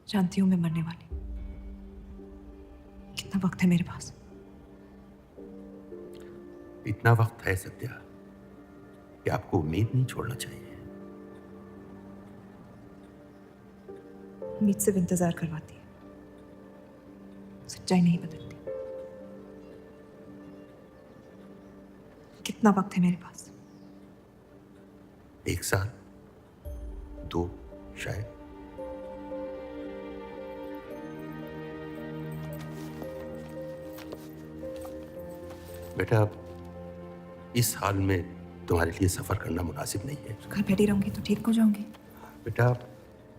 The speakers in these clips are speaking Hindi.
जानती हूं मैं मरने वाली। कितना वक्त है मेरे पास? इतना वक्त है सत्या कि आपको उम्मीद नहीं छोड़ना चाहिए। उम्मीद सिर्फ इंतजार करवाती है, सच्चाई नहीं बदलती। कितना वक्त है मेरे पास? 1 साल, 2 शायद। बेटा, अब इस हाल में तुम्हारे लिए सफर करना मुनासिब नहीं है। घर बैठी रहूंगी तो ठीक हो जाऊंगी। बेटा,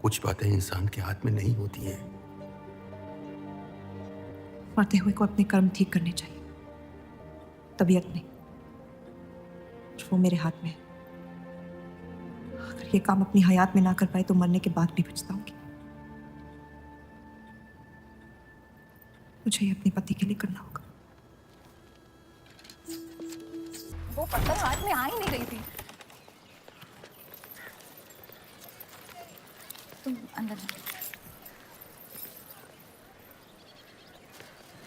कुछ बातें इंसान के हाथ में नहीं होती हैं। मरते हुए को अपने कर्म ठीक करने चाहिए, तबीयत नहीं। वो मेरे हाथ में है। अगर ये काम अपनी हयात में ना कर पाए तो मरने के बाद भी पछताऊंगी। मुझे ये अपने पति के लिए करना होगा। वो पत्थर हाथ में आ ही नहीं रही थी। तुम अंदर जाओ।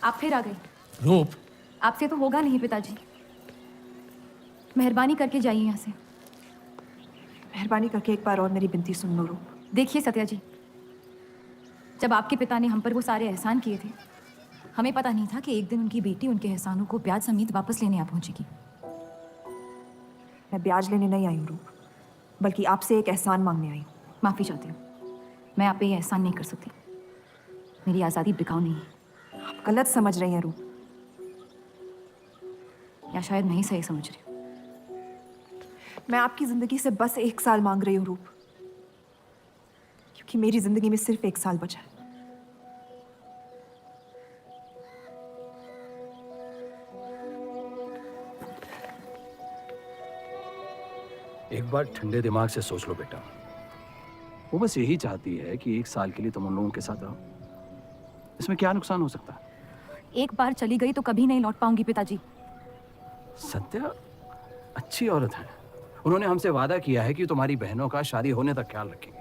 आप फिर आ गई। रूप, आपसे तो होगा नहीं पिताजी, मेहरबानी करके जाइए यहाँ से। मेहरबानी करके एक बार और मेरी विनती सुन लो रूप। देखिए सत्या जी, जब आपके पिता ने हम पर वो सारे एहसान किए थे, हमें पता नहीं था कि एक दिन उनकी बेटी उनके एहसानों को ब्याज समेत वापस लेने आ पहुंचेगी। मैं ब्याज लेने नहीं आई हूँ रूप, बल्कि आपसे एक एहसान मांगने आई हूँ। माफ़ी चाहती हूँ, मैं आप पे ये एहसान नहीं कर सकती। मेरी आज़ादी बिकाऊ नहीं है। आप गलत समझ रही हैं रूप। या शायद मैं ही सही समझ रही हूँ। मैं आपकी जिंदगी से बस 1 साल मांग रही हूँ रूप, क्योंकि मेरी जिंदगी में सिर्फ 1 साल बचा है। एक बार ठंडे दिमाग से सोच लो बेटा। वो बस यही चाहती है कि 1 साल के लिए तुम उन लोगों के साथ रहो। इसमें क्या नुकसान हो सकता है? एक बार चली गई तो कभी नहीं लौट पाऊंगी पिताजी। सत्या अच्छी औरत है। उन्होंने हमसे वादा किया है कि तुम्हारी बहनों का शादी होने तक ख्याल रखेंगे।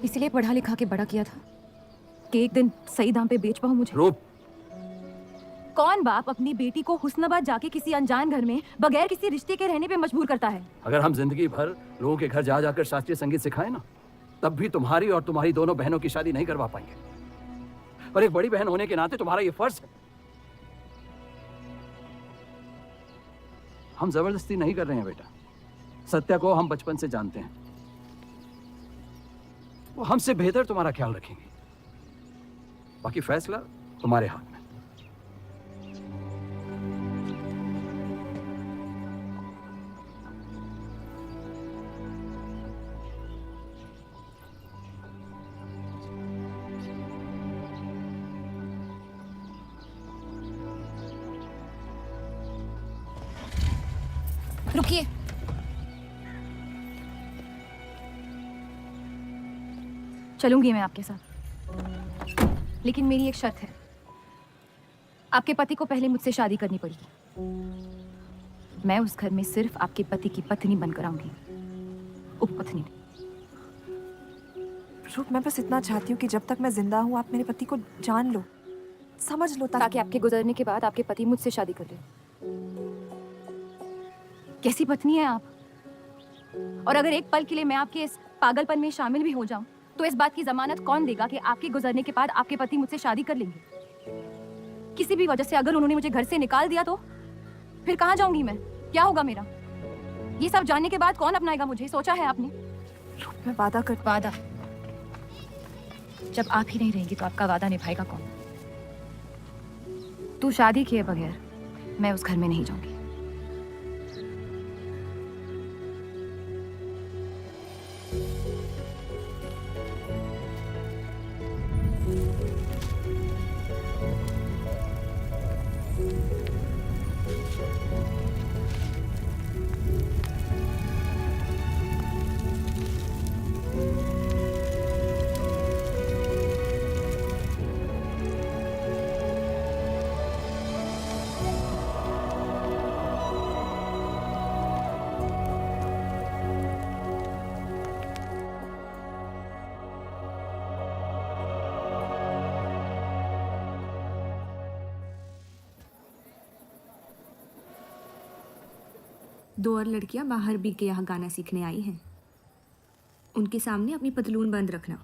इसलिए पढ़ा लिखा के बड़ा किया था कि एक दिन सही दाम पे बेच पाऊं मुझे। रूप, कौन बाप अपनी बेटी को हुस्नाबाद जाके किसी अनजान घर में बगैर किसी रिश्ते के रहने पे मजबूर करता है? अगर हम जिंदगी भर लोगों के घर जा जाकर शास्त्रीय संगीत सिखाएं ना, तब भी तुम्हारी और तुम्हारी दोनों बहनों की शादी नहीं करवा पाएंगे। और एक बड़ी बहन होने के नाते तुम्हारा ये फर्ज है। हम जबरदस्ती नहीं कर रहे हैं बेटा। सत्या को हम बचपन से जानते हैं। वो हमसे बेहतर तुम्हारा ख्याल रखेंगे। बाकी फैसला तुम्हारे हाथ में। रुकिए। चलूंगी मैं आपके साथ, लेकिन मेरी एक शर्त है। आपके पति को पहले मुझसे शादी करनी पड़ेगी। मैं उस घर में सिर्फ आपके पति की पत्नी बनकर आऊंगी, उपपत्नी। रूप, मैं बस इतना चाहती हूँ कि जब तक मैं जिंदा हूँ आप मेरे पति को जान लो, समझ लो, ताकि आपके गुजरने के बाद आपके पति मुझसे शादी कर ले। कैसी पत्नी है आप? और अगर एक पल के लिए मैं आपके इस पागलपन में शामिल भी हो जाऊं, तो इस बात की जमानत कौन देगा कि आपके गुजरने के बाद आपके पति मुझसे शादी कर लेंगे? किसी भी वजह से अगर उन्होंने मुझे घर से निकाल दिया तो फिर कहाँ जाऊंगी मैं? क्या होगा मेरा? ये सब जानने के बाद कौन अपनाएगा मुझे? सोचा है आपने? मैं वादा कर। वादा? जब आप ही नहीं रहेंगी तो आपका वादा निभाएगा कौन? तू शादी किए बगैर मैं उस घर में नहीं जाऊंगी। 2 और लड़कियां बाहर बी के यहाँ गाना सीखने आई हैं। उनके सामने अपनी पतलून बंद रखना।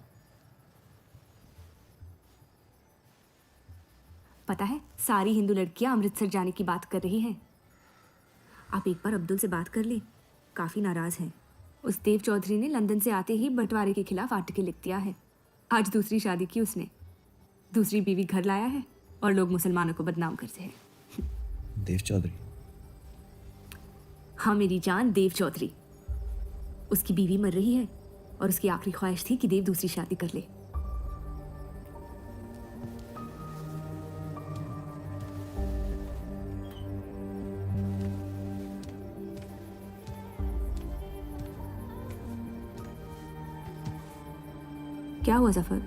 पता है, सारी हिंदू लड़कियां अमृतसर जाने की बात कर रही हैं। आप एक बार अब्दुल से बात कर ले, काफ़ी नाराज़ हैं। उस देव चौधरी ने लंदन से आते ही बंटवारे के खिलाफ आर्टिकल लिख दिया है। आज दूसरी शादी की उसने, दूसरी बीवी घर लाया है और लोग मुसलमानों को बदनाम करते हैं। देव चौधरी? हाँ मेरी जान, देव चौधरी। उसकी बीवी मर रही है और उसकी आखिरी ख्वाहिश थी कि देव दूसरी शादी कर ले। क्या हुआ जफर?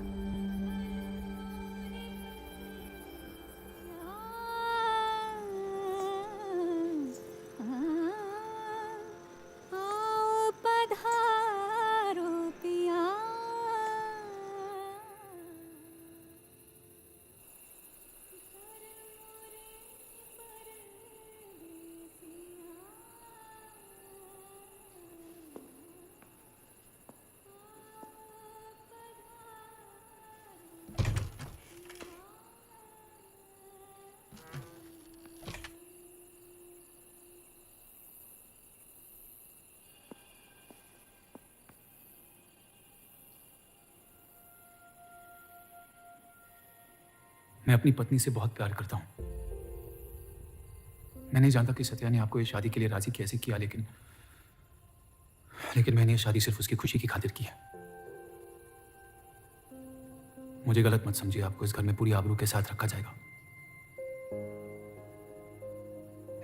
मैं अपनी पत्नी से बहुत प्यार करता हूं। मैं नहीं जानता कि सत्या ने आपको ये शादी के लिए राजी कैसे किया, लेकिन मैंने ये शादी सिर्फ उसकी खुशी की खातिर की है। मुझे गलत मत समझिए, आपको इस घर में पूरी आबरू के साथ रखा जाएगा।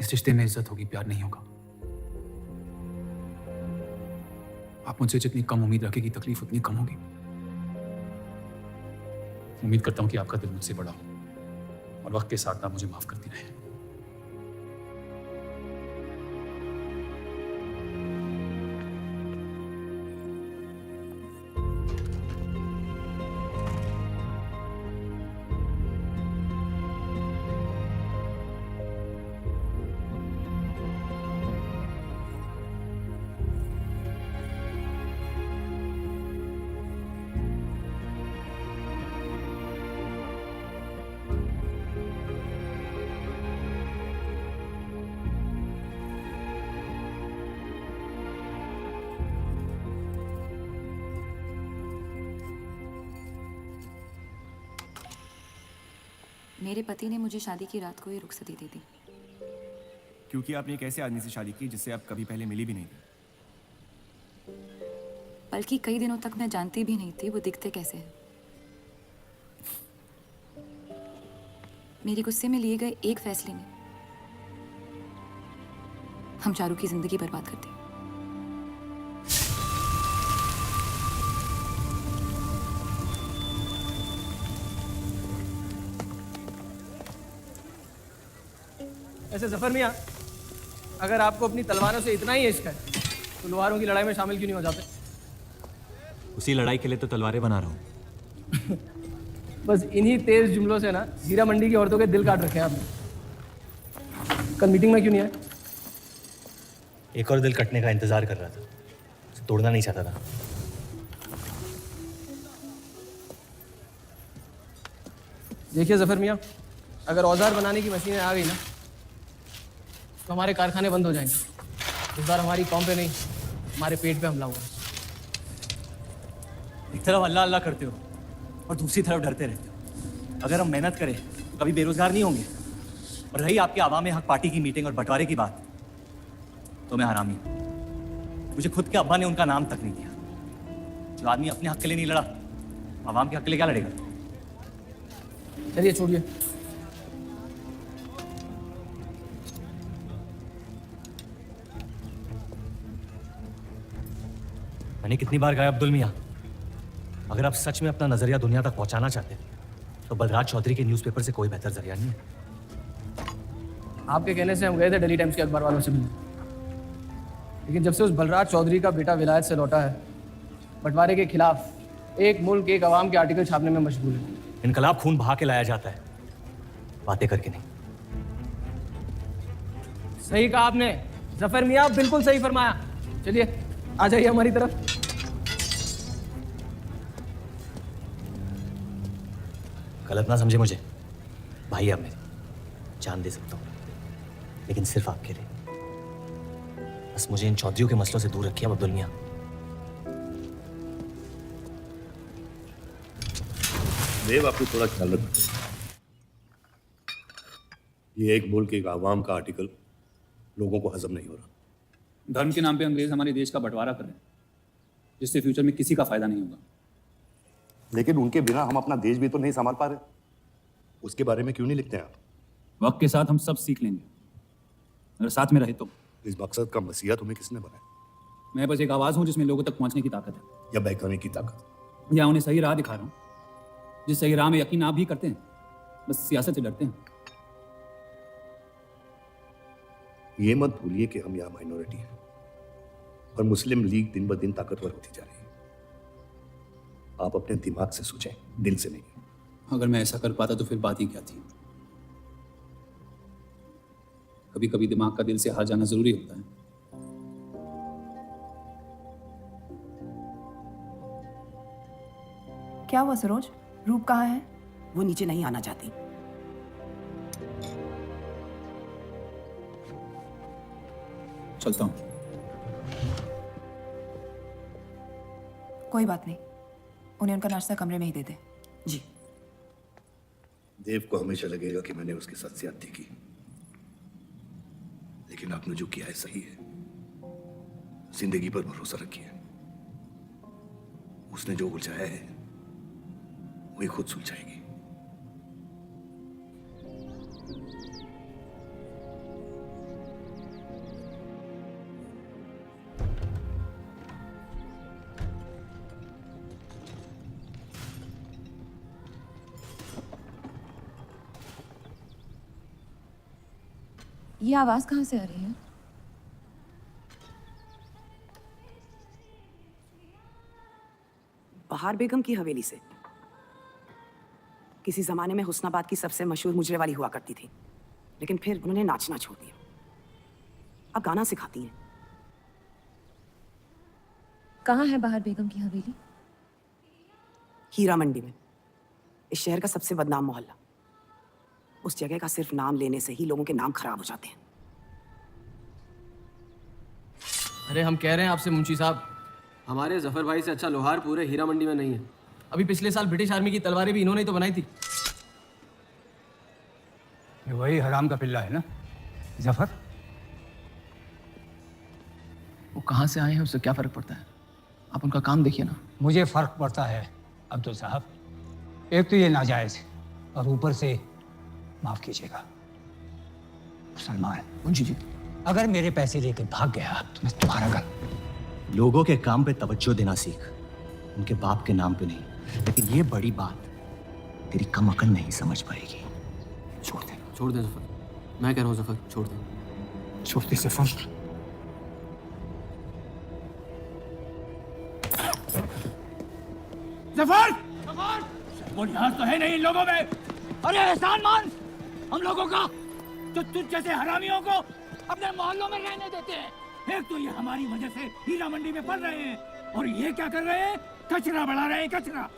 इस रिश्ते में इज्जत होगी, प्यार नहीं होगा। आप मुझसे जितनी कम उम्मीद रखेगी, तकलीफ उतनी कम होगी। उम्मीद करता हूं कि आपका दिल मुझसे बड़ा हो और वक्त के साथ आप मुझे माफ करती रहे। मेरे पति ने मुझे शादी की रात को ये रुखसती दे दी। क्योंकि आपने एक ऐसे आदमी से शादी की जिससे आप कभी पहले मिली भी नहीं थी। बल्कि कई दिनों तक मैं जानती भी नहीं थी वो दिखते कैसे हैं। मेरे गुस्से में लिए गए एक फैसले ने हम चारू की जिंदगी बर्बाद कर दी। ऐसे जफर मियाँ, अगर आपको अपनी तलवारों से इतना ही इश्क है तो लोहारों की लड़ाई में शामिल क्यों नहीं हो जाते? उसी लड़ाई के लिए तो तलवारें बना रहा हूँ। बस इन्हीं तेज जुमलों से ना हीरा मंडी की औरतों के दिल काट रखे हैं आपने। कल मीटिंग में क्यों नहीं आए? एक और दिल कटने का इंतजार कर रहा था, उसे तोड़ना नहीं चाहता था। देखिए जफर मियाँ, अगर औजार बनाने की मशीनें आ गई ना तो हमारे कारखाने बंद हो जाएंगे। इस बार हमारी कौम पे नहीं, हमारे पेट पे हमला हुआ। एक तरफ अल्लाह अल्लाह करते हो और दूसरी तरफ डरते रहते हो। अगर हम मेहनत करें तो कभी बेरोजगार नहीं होंगे। और रही आपकी आवाम हक पार्टी की मीटिंग और बंटवारे की बात, तो मैं हरामी हूं। मुझे खुद के अब्बा ने उनका नाम तक नहीं दिया। जो आदमी अपने हक के लिए नहीं लड़ा, आवाम के हक के लिए क्या लड़ेगा? चलिए छोड़िए। मैंने कितनी बार कहा अब्दुल मियाँ, अगर आप सच में अपना नजरिया दुनिया तक पहुंचाना चाहते तो बलराज चौधरी के न्यूज़पेपर से कोई बेहतर जरिया नहीं है। आपके कहने से हम गए थे दिल्ली टाइम्स के अखबार वालों से मिलने, लेकिन जब से उस बलराज चौधरी का बेटा विलायत से लौटा है, बंटवारे के खिलाफ एक मुल्क एक आवाम के आर्टिकल छापने में मशगूल है। इनकलाब खून बहा के लाया जाता है, बातें करके नहीं। सही कहा आपने, जफर मियाँ बिल्कुल सही फरमाया। चलिए आ जाइए हमारी तरफ। गलत ना समझे मुझे, भाई आप मेरे, जान दे सकता हूँ, लेकिन सिर्फ आपके लिए। बस मुझे इन चौधरियों के मसलों से दूर रखिए अब्दुल मियाँ। देव, आपको थोड़ा ख्याल रखना। ये एक मुल्क, एक आवाम का आर्टिकल लोगों को हजम नहीं हो रहा। धर्म के नाम पे अंग्रेज हमारे देश का बंटवारा कर रहे हैं, जिससे फ्यूचर में किसी का फायदा नहीं होगा। लेकिन उनके बिना हम अपना देश भी तो नहीं संभाल पा रहे। उसके बारे में क्यों नहीं लिखते हैं आप? वक्त के साथ हम सब सीख लेंगे, अगर साथ में रहे तो। इस मकसद का मसीहा तुम्हें किसने बनाया? मैं बस एक आवाज़ हूँ जिसमें लोगों तक पहुँचने की ताकत है, या बहकाने की ताकत? या उन्हें सही राह दिखा रहा हूँ, जिस सही राह में यकीन आप भी करते हैं, बस सियासत से डरते हैं। ये मत भूलिए कि हम यहाँ माइनॉरिटी हैं और मुस्लिम लीग दिन ब दिन ताकतवर होती जा रही है। आप अपने दिमाग से सोचें, दिल से नहीं। अगर मैं ऐसा कर पाता तो फिर बात ही क्या थी। कभी कभी दिमाग का दिल से हार जाना जरूरी होता है। क्या हुआ सरोज? रूप कहाँ है? वो नीचे नहीं आना चाहती। चलता हूँ। कोई बात नहीं, उन्हें उनका नाश्ता कमरे में ही दे दे। जी। देव को हमेशा लगेगा कि मैंने उसके साथ ज्यादती की, लेकिन आपने जो किया है सही है। जिंदगी पर भरोसा रखिए, उसने जो उलझाया है वही खुद सुलझाएगी। ये आवाज कहाँ से आ रही है? बहार बेगम की हवेली से। किसी जमाने में हुस्नाबाद की सबसे मशहूर मुजरे वाली हुआ करती थी, लेकिन फिर उन्होंने नाचना छोड़ दिया। अब गाना सिखाती हैं। कहाँ है बहार बेगम की हवेली? हीरा मंडी में, इस शहर का सबसे बदनाम मोहल्ला। उस जगह का सिर्फ नाम लेने से ही लोगों के नाम खराब हो जाते हैं। अरे हम कह रहे हैं आपसे मुंशी साहब, हमारे जफर भाई से अच्छा लोहार पूरे हीरा मंडी में नहीं है। अभी पिछले साल ब्रिटिश आर्मी की तलवारें भी इन्होंने ही तो बनाई थी। ये वही हराम का पिल्ला है ना जफर? वो कहाँ से आए हैं उससे क्या फर्क पड़ता है? आप उनका काम देखिए ना। मुझे फर्क पड़ता है अब्दुल साहब। एक तो ये नाजायज है और ऊपर से माफ कीजिएगा सलमान मुंशी जी, अगर मेरे पैसे लेकर भाग गया तो मैं तुम्हारा घर। लोगों के काम पे तवज्जो देना सीख, उनके बाप के नाम पे नहीं। लेकिन ये बड़ी बात तेरी कम अकल नहीं समझ पाएगी। छोड़ दे। छोड़ दे जफर, मैं कह रहा हूँ जफर छोड़ दे। छोड़ दे जफर। जफर! वो लिहाज तो है नहीं इन लोगों में। अरे एहसान मान हम लोगों का, जो तुझ जैसे हरामियों को अपने मोहल्लों में रहने देते हैं। एक तो ये हमारी वजह से हीरा मंडी में पड़ रहे हैं, और ये क्या कर रहे हैं? कचरा बढ़ा रहे हैं, कचरा।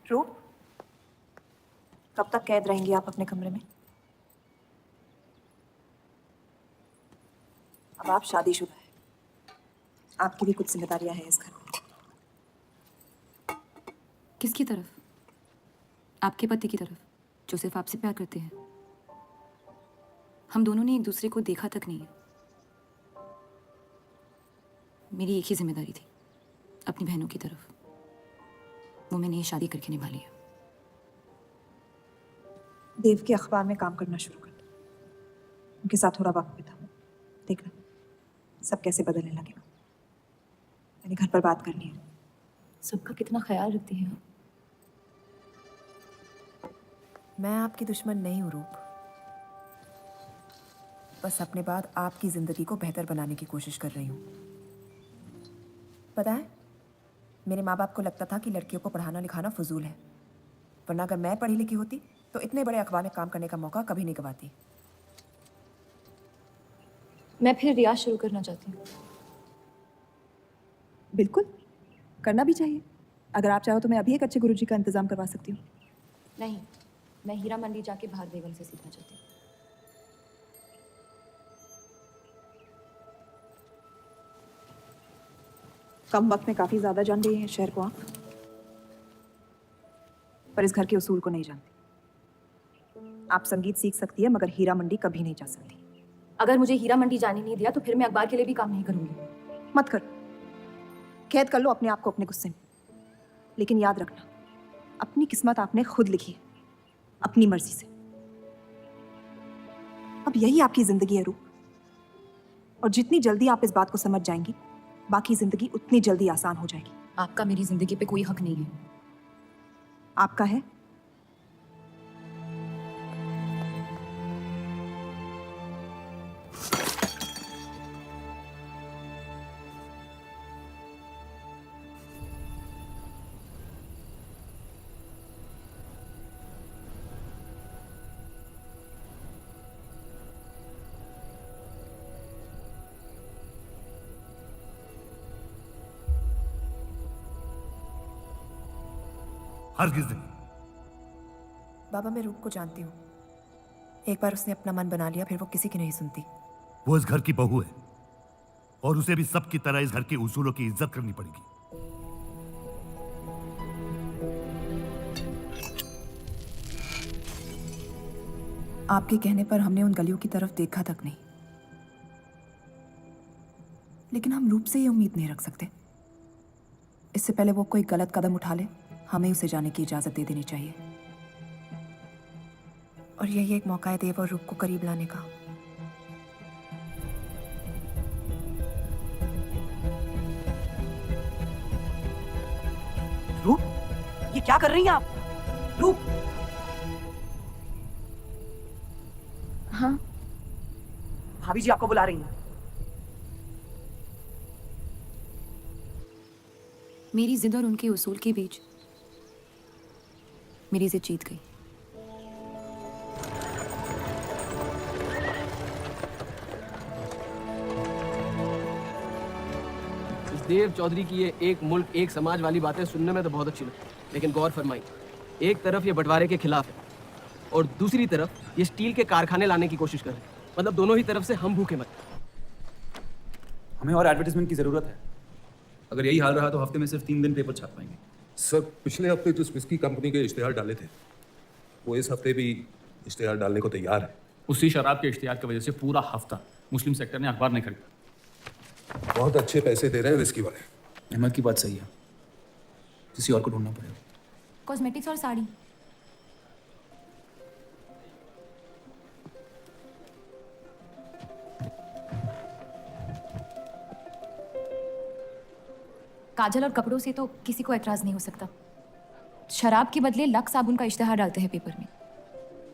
रूप, कब तक कैद रहेंगी आप अपने कमरे में? अब आप शादीशुदा हैं, आपकी भी कुछ जिम्मेदारियां हैं इस घर में। किसकी तरफ? आपके पति की तरफ, जो सिर्फ आपसे प्यार करते हैं। हम दोनों ने एक दूसरे को देखा तक नहीं है, मेरी एक ही जिम्मेदारी थी, अपनी बहनों की तरफ। वो मैंने ये शादी करके निभा लिया। देव के अखबार में काम करना शुरू कर दो, उनके साथ थोड़ा वक्त बिताओ, देखना सब कैसे बदलने लगेगा। मैंने घर पर बात करनी है। सबका कितना ख्याल रखती हैं आप। मैं आपकी दुश्मन नहीं हूँ रूप, बस अपने बाद आपकी जिंदगी को बेहतर बनाने की कोशिश कर रही हूँ। पता है, मेरे माँ बाप को लगता था कि लड़कियों को पढ़ाना लिखाना फजूल है, वरना अगर मैं पढ़ी लिखी होती तो इतने बड़े अखबार में काम करने का मौका कभी नहीं गवाती। मैं फिर रियाज शुरू करना चाहती हूँ। बिल्कुल, करना भी चाहिए। अगर आप चाहो तो मैं अभी एक अच्छे गुरुजी का इंतजाम करवा सकती हूँ। नहीं, मैं हीरा मंडी जाके बाहर बेगम से सीखना चाहती हूँ। कम वक्त में काफी ज्यादा जान रही हैं इस शहर को आप, पर इस घर के उसूल को नहीं जानती। आप संगीत सीख सकती है, मगर हीरा मंडी कभी नहीं जा सकती। अगर मुझे हीरा मंडी जाने नहीं दिया तो फिर मैं अखबार के लिए भी काम नहीं करूंगी। मत कर, कैद कर लो अपने आप को अपने गुस्से में, लेकिन याद रखना अपनी किस्मत आपने खुद लिखी है, अपनी मर्जी से। अब यही आपकी जिंदगी है रूप, और जितनी जल्दी आप इस बात को समझ जाएंगी, बाकी जिंदगी उतनी जल्दी आसान हो जाएगी। आपका मेरी जिंदगी पे कोई हक नहीं है। आपका है। हरगिज नहीं। बाबा, मैं रूप को जानती हूँ। एक बार उसने अपना मन बना लिया, फिर वो किसी की नहीं सुनती। वो इस घर की बहू है और उसे भी सबकी तरह इस घर के उसूलों की इज्जत करनी पड़ेगी। आपके कहने पर हमने उन गलियों की तरफ देखा तक नहीं, लेकिन हम रूप से ये उम्मीद नहीं रख सकते। इससे पहले वो कोई गलत कदम उठा ले, हमें उसे जाने की इजाजत दे देनी चाहिए। और यही एक मौका है देव और रूप को करीब लाने का। रूप, ये क्या कर रही हैं आप? रूप। हाँ, भाभी जी आपको बुला रही हैं। मेरी जिद और उनके उसूल के बीच मेरी जिद जीत गई। इस देव चौधरी की ये एक मुल्क एक समाज वाली बातें सुनने में तो बहुत अच्छी लगती, लेकिन गौर फरमाई, एक तरफ ये बंटवारे के खिलाफ है और दूसरी तरफ ये स्टील के कारखाने लाने की कोशिश कर रहे हैं। मतलब दोनों ही तरफ से हम भूखे मत। हमें और एडवर्टाइजमेंट की जरूरत है। अगर यही हाल रहा तो हफ्ते में सिर्फ 3 दिन पेपर छाप पाएंगे। सर, पिछले हफ्ते जिस विस्की कंपनी के इश्तेहार डाले थे, वो इस हफ्ते भी इश्तेहार डालने को तैयार है। उसी शराब के इश्तिहार की वजह से पूरा हफ्ता मुस्लिम सेक्टर ने अखबार नहीं खरीदा। बहुत अच्छे पैसे दे रहे हैं विस्की वाले। अहमद की बात सही है, किसी और को ढूंढना पड़ेगा। कॉस्मेटिक्स और साड़ी। काजल और कपड़ों से तो किसी को एतराज नहीं हो सकता। शराब के बदले लक्स साबुन का इश्तिहार डालते हैं पेपर में।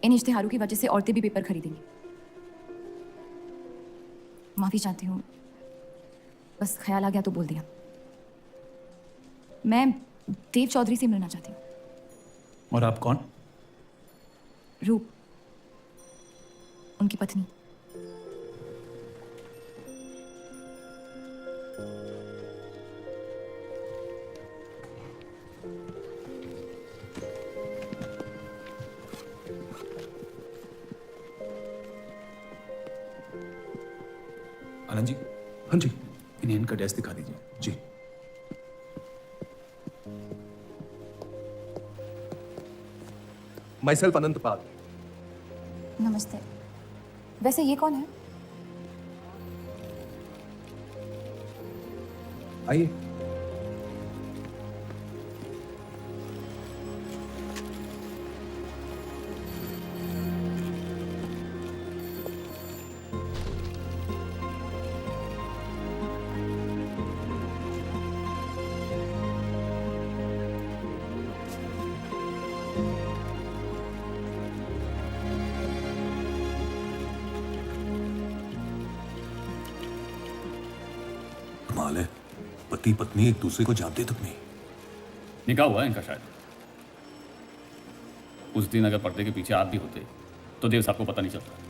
इन इश्तिहारों की वजह से औरतें भी पेपर खरीदेंगी। माफी चाहती हूँ, बस ख्याल आ गया तो बोल दिया। मैं देव चौधरी से मिलना चाहती हूँ। और आप कौन? रूप, उनकी पत्नी। आनंद जी। हाँ जी। इन्हें इनका डेस्क दिखा दीजिए। जी। माई सेल्फ अनंत पाल। नमस्ते। वैसे ये कौन है? आइए। कमाल है, पति पत्नी एक दूसरे को जानते तक नहीं। निकाह हुआ है इनका शायद। उस दिन अगर पर्दे के पीछे आप भी होते तो देव साहब को पता नहीं चलता।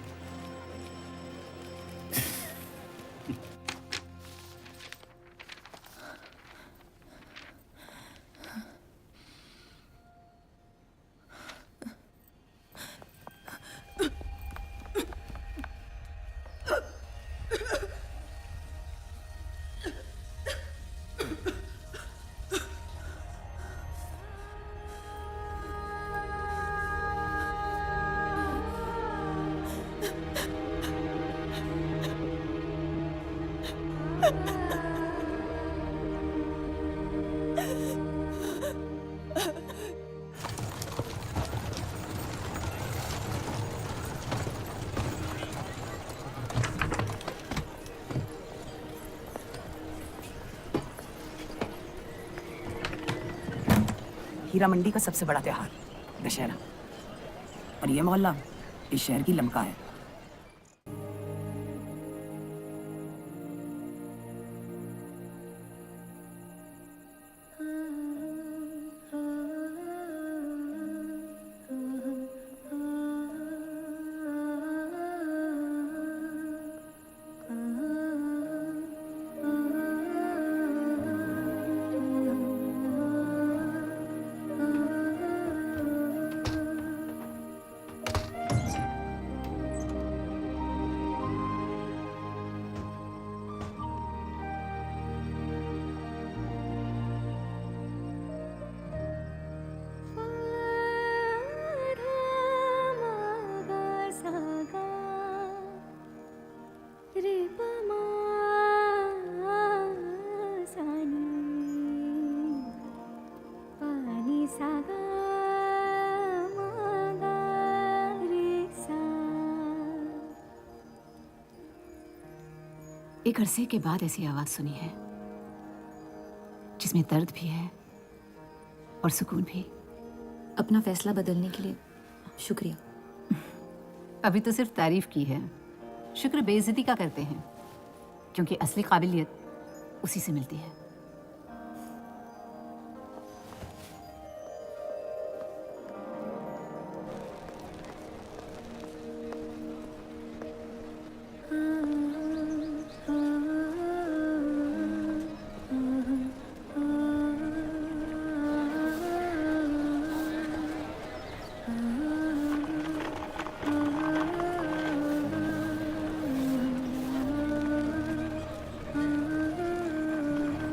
हीरा मंडी का सबसे बड़ा त्योहार दशहरा, और ये मोहल्ला इस शहर की लमका है। एक अरसे के बाद ऐसी आवाज सुनी है जिसमें दर्द भी है और सुकून भी। अपना फैसला बदलने के लिए शुक्रिया। अभी तो सिर्फ तारीफ की है, शुक्र बेइज्जती का करते हैं, क्योंकि असली काबिलियत उसी से मिलती है।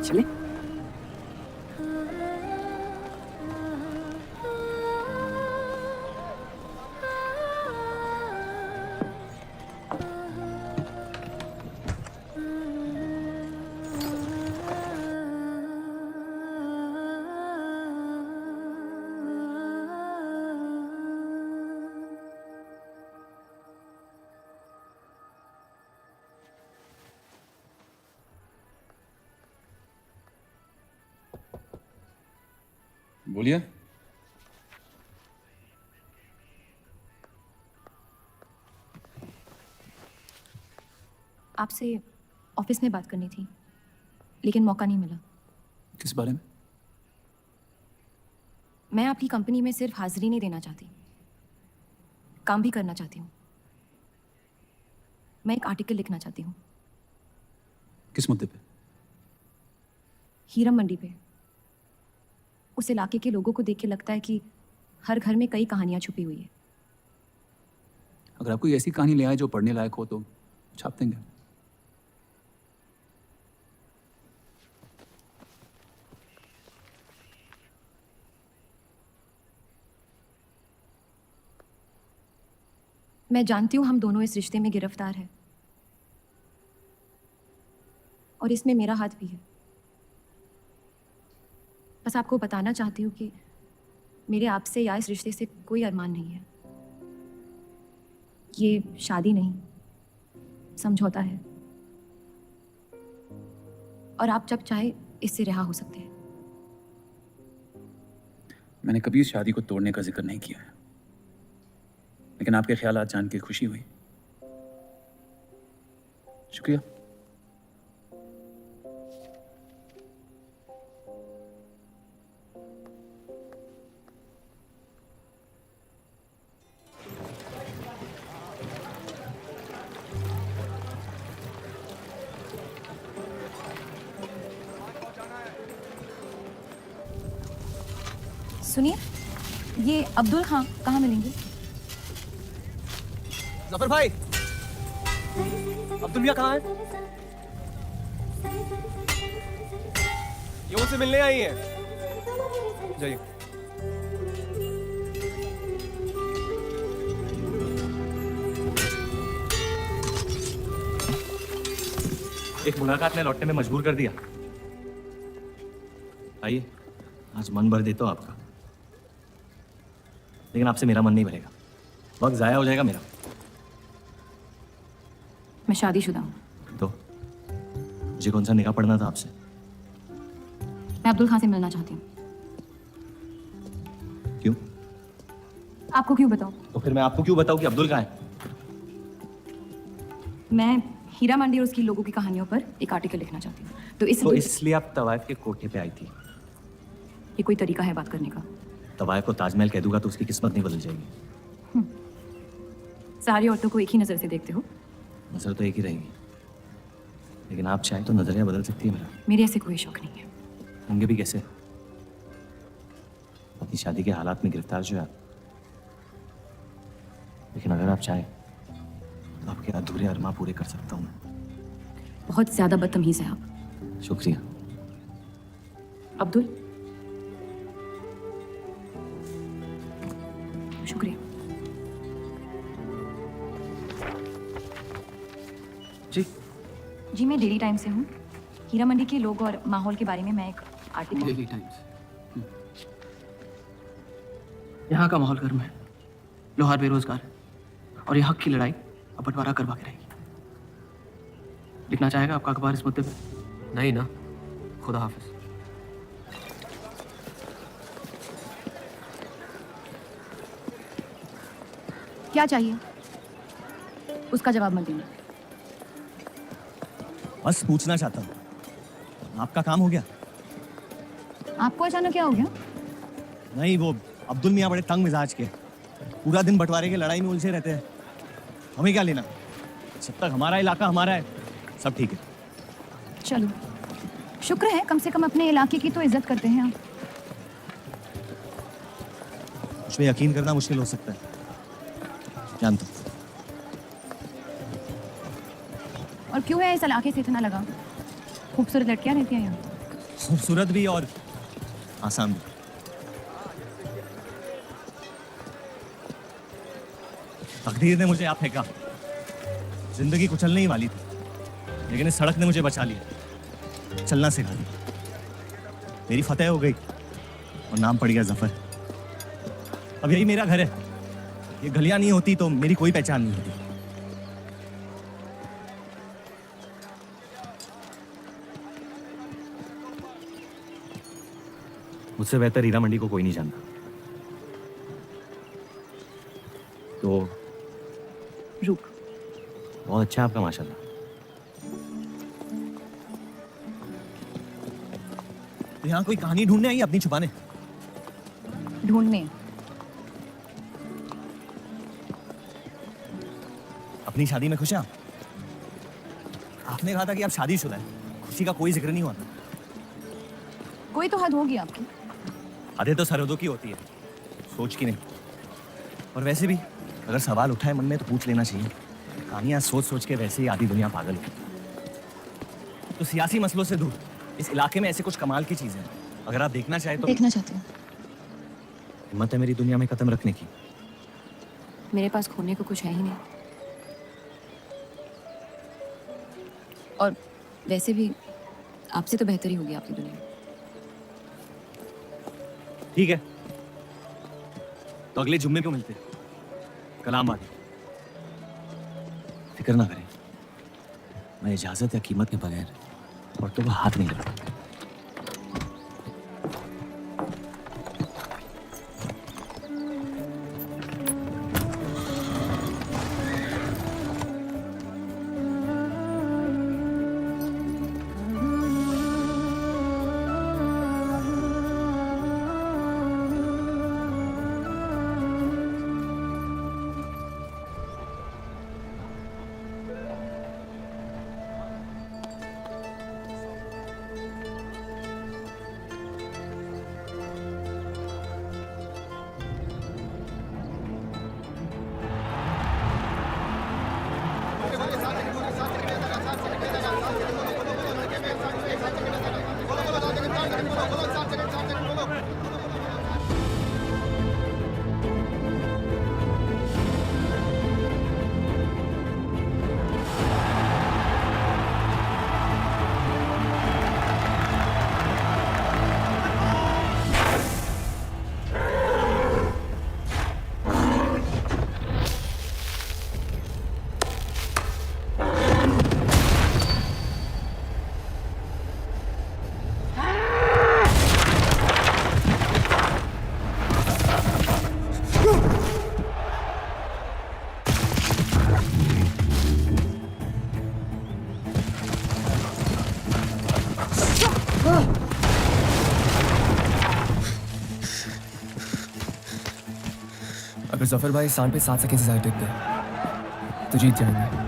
चले बोलिए। आपसे ऑफिस में बात करनी थी, लेकिन मौका नहीं मिला। किस बारे में? मैं आपकी कंपनी में सिर्फ हाजिरी नहीं देना चाहती, काम भी करना चाहती हूँ। मैं एक आर्टिकल लिखना चाहती हूँ। किस मुद्दे पे? हीरा मंडी पे। उस इलाके के लोगों को देख के लगता है कि हर घर में कई कहानियां छुपी हुई है। अगर आप कोई ऐसी कहानी ले आए जो पढ़ने लायक हो तो छाप देंगे। मैं जानती हूँ हम दोनों इस रिश्ते में गिरफ्तार हैं, और इसमें मेरा हाथ भी है। बस आपको बताना चाहती हूँ कि मेरे आपसे या इस रिश्ते से कोई अरमान नहीं है। ये शादी नहीं, समझौता है। और आप जब चाहे इससे रिहा हो सकते हैं। मैंने कभी इस शादी को तोड़ने का जिक्र नहीं किया है, लेकिन आपके ख्यालात जान के खुशी हुई। शुक्रिया। सुनिए, ये अब्दुल खां कहाँ मिलेंगे? जफर भाई, अब्दुल मियां कहाँ है? ये मुझसे मिलने आई है। जाइए। एक मुलाकात ने लौटने में मजबूर कर दिया। आइए, आज मन भर देता हूं आपका, लेकिन आपसे मेरा मन नहीं भरेगा। वक्त जाया हो जाएगा मेरा। मैं शादीशुदा हूँ। तो मुझे कौन सा निकाह पढ़ना था आपसे? मैं अब्दुल खां से मिलना चाहती हूँ। क्यों? आपको क्यों बताऊँ? तो फिर मैं आपको क्यों बताऊं कि अब्दुल कहाँ है? मैं हीरा मंडी और उसकी लोगों की कहानियों पर एक आर्टिकल लिखना चाहती हूँ। तो इसलिए आप तवाइफ के कोठे पे आई थी? ये कोई तरीका है बात करने का? तवाइफ को ताजमहल कह दूंगा तो उसकी किस्मत नहीं बदल जाएगी। सारी औरतों को एक ही नजर से देखते हो। नजर तो एक ही रहेगी, लेकिन आप चाहे तो नजरिया बदल सकती है मेरा। मेरे ऐसे कोई शौक नहीं है। होंगे भी कैसे? अपनी शादी के हालात में गिरफ्तार जो है आप। लेकिन अगर आप चाहें तो आपके अधूरे अरमा पूरे कर सकता हूँ मैं। बहुत ज्यादा बदतमीज है आप। शुक्रिया। अब्दुल, शुक्रिया। जी मैं डेली टाइम से हूँ। हीरा मंडी के लोग और माहौल के बारे में मैं एक आर्टिकल। Daily times. यहाँ का माहौल गर्म है, लोहार बेरोजगार है, और ये हक की लड़ाई अब बंटवारा करवा के रहेगी। लिखना चाहेगा आपका अखबार इस मुद्दे पे? नहीं ना? खुदा हाफिज। क्या चाहिए? उसका जवाब मत देना। बस पूछना चाहता हूँ, आपका काम हो गया? आपको अचानक क्या हो गया? नहीं, वो अब्दुल मियाँ बड़े तंग मिजाज के, पूरा दिन बंटवारे की लड़ाई में उलझे रहते हैं। हमें क्या लेना? जब तक हमारा इलाका हमारा है, सब ठीक है। चलो, शुक्र है कम से कम अपने इलाके की तो इज्जत करते हैं आप। उसमें यकीन करना मुश्किल हो सकता है, जानता हूं। और क्यों है इस इलाके से इतना लगा? खूबसूरत लड़कियां रहती हैं यहाँ। खूबसूरत भी और आसान भी। तकदीर ने मुझे यहाँ फेंका। जिंदगी कुचलने ही वाली थी, लेकिन इस सड़क ने मुझे बचा लिया, चलना सिखा दिया। मेरी फतेह हो गई और नाम पड़ गया जफर। अब यही मेरा घर है। ये गलियां नहीं होती तो मेरी कोई पहचान नहीं होती। मुझसे बेहतर हीरा मंडी को कोई नहीं जानता। तो रुक। बहुत अच्छा आपका माशाल्लाह। तो यहाँ कोई कहानी ढूंढने आई अपनी छुपाने? ढूंढने? अपनी शादी में खुश हैं आप? आपने कहा था कि आप शादीशुदा हैं, खुशी का कोई जिक्र नहीं हुआ। कोई तो हद होगी आपकी। हदें तो सरहदों की होती है, सोच की नहीं। और वैसे भी अगर सवाल उठाए मन में तो पूछ लेना चाहिए। कहानियां सोच सोच के वैसे ही आधी दुनिया पागल है। तो सियासी मसलों से दूर इस इलाके में ऐसे कुछ कमाल की चीजें हैं, अगर आप देखना चाहे तो। देखना चाहते हो? हिम्मत है मेरी दुनिया में कदम रखने की। मेरे पास खोने को कुछ है ही नहीं। और वैसे भी आपसे तो बेहतर ही होगी आपकी दुनिया। ठीक है, तो अगले जुम्मे को मिलते हैं। कलाम वाले, फिक्र ना करें, मैं इजाजत या कीमत के बगैर औरतों को हाथ नहीं लगाऊंगा। अगर जफर भाई सांड पे 7 सेकंड से ज्यादा टिक गए तो जीत जाएंगे।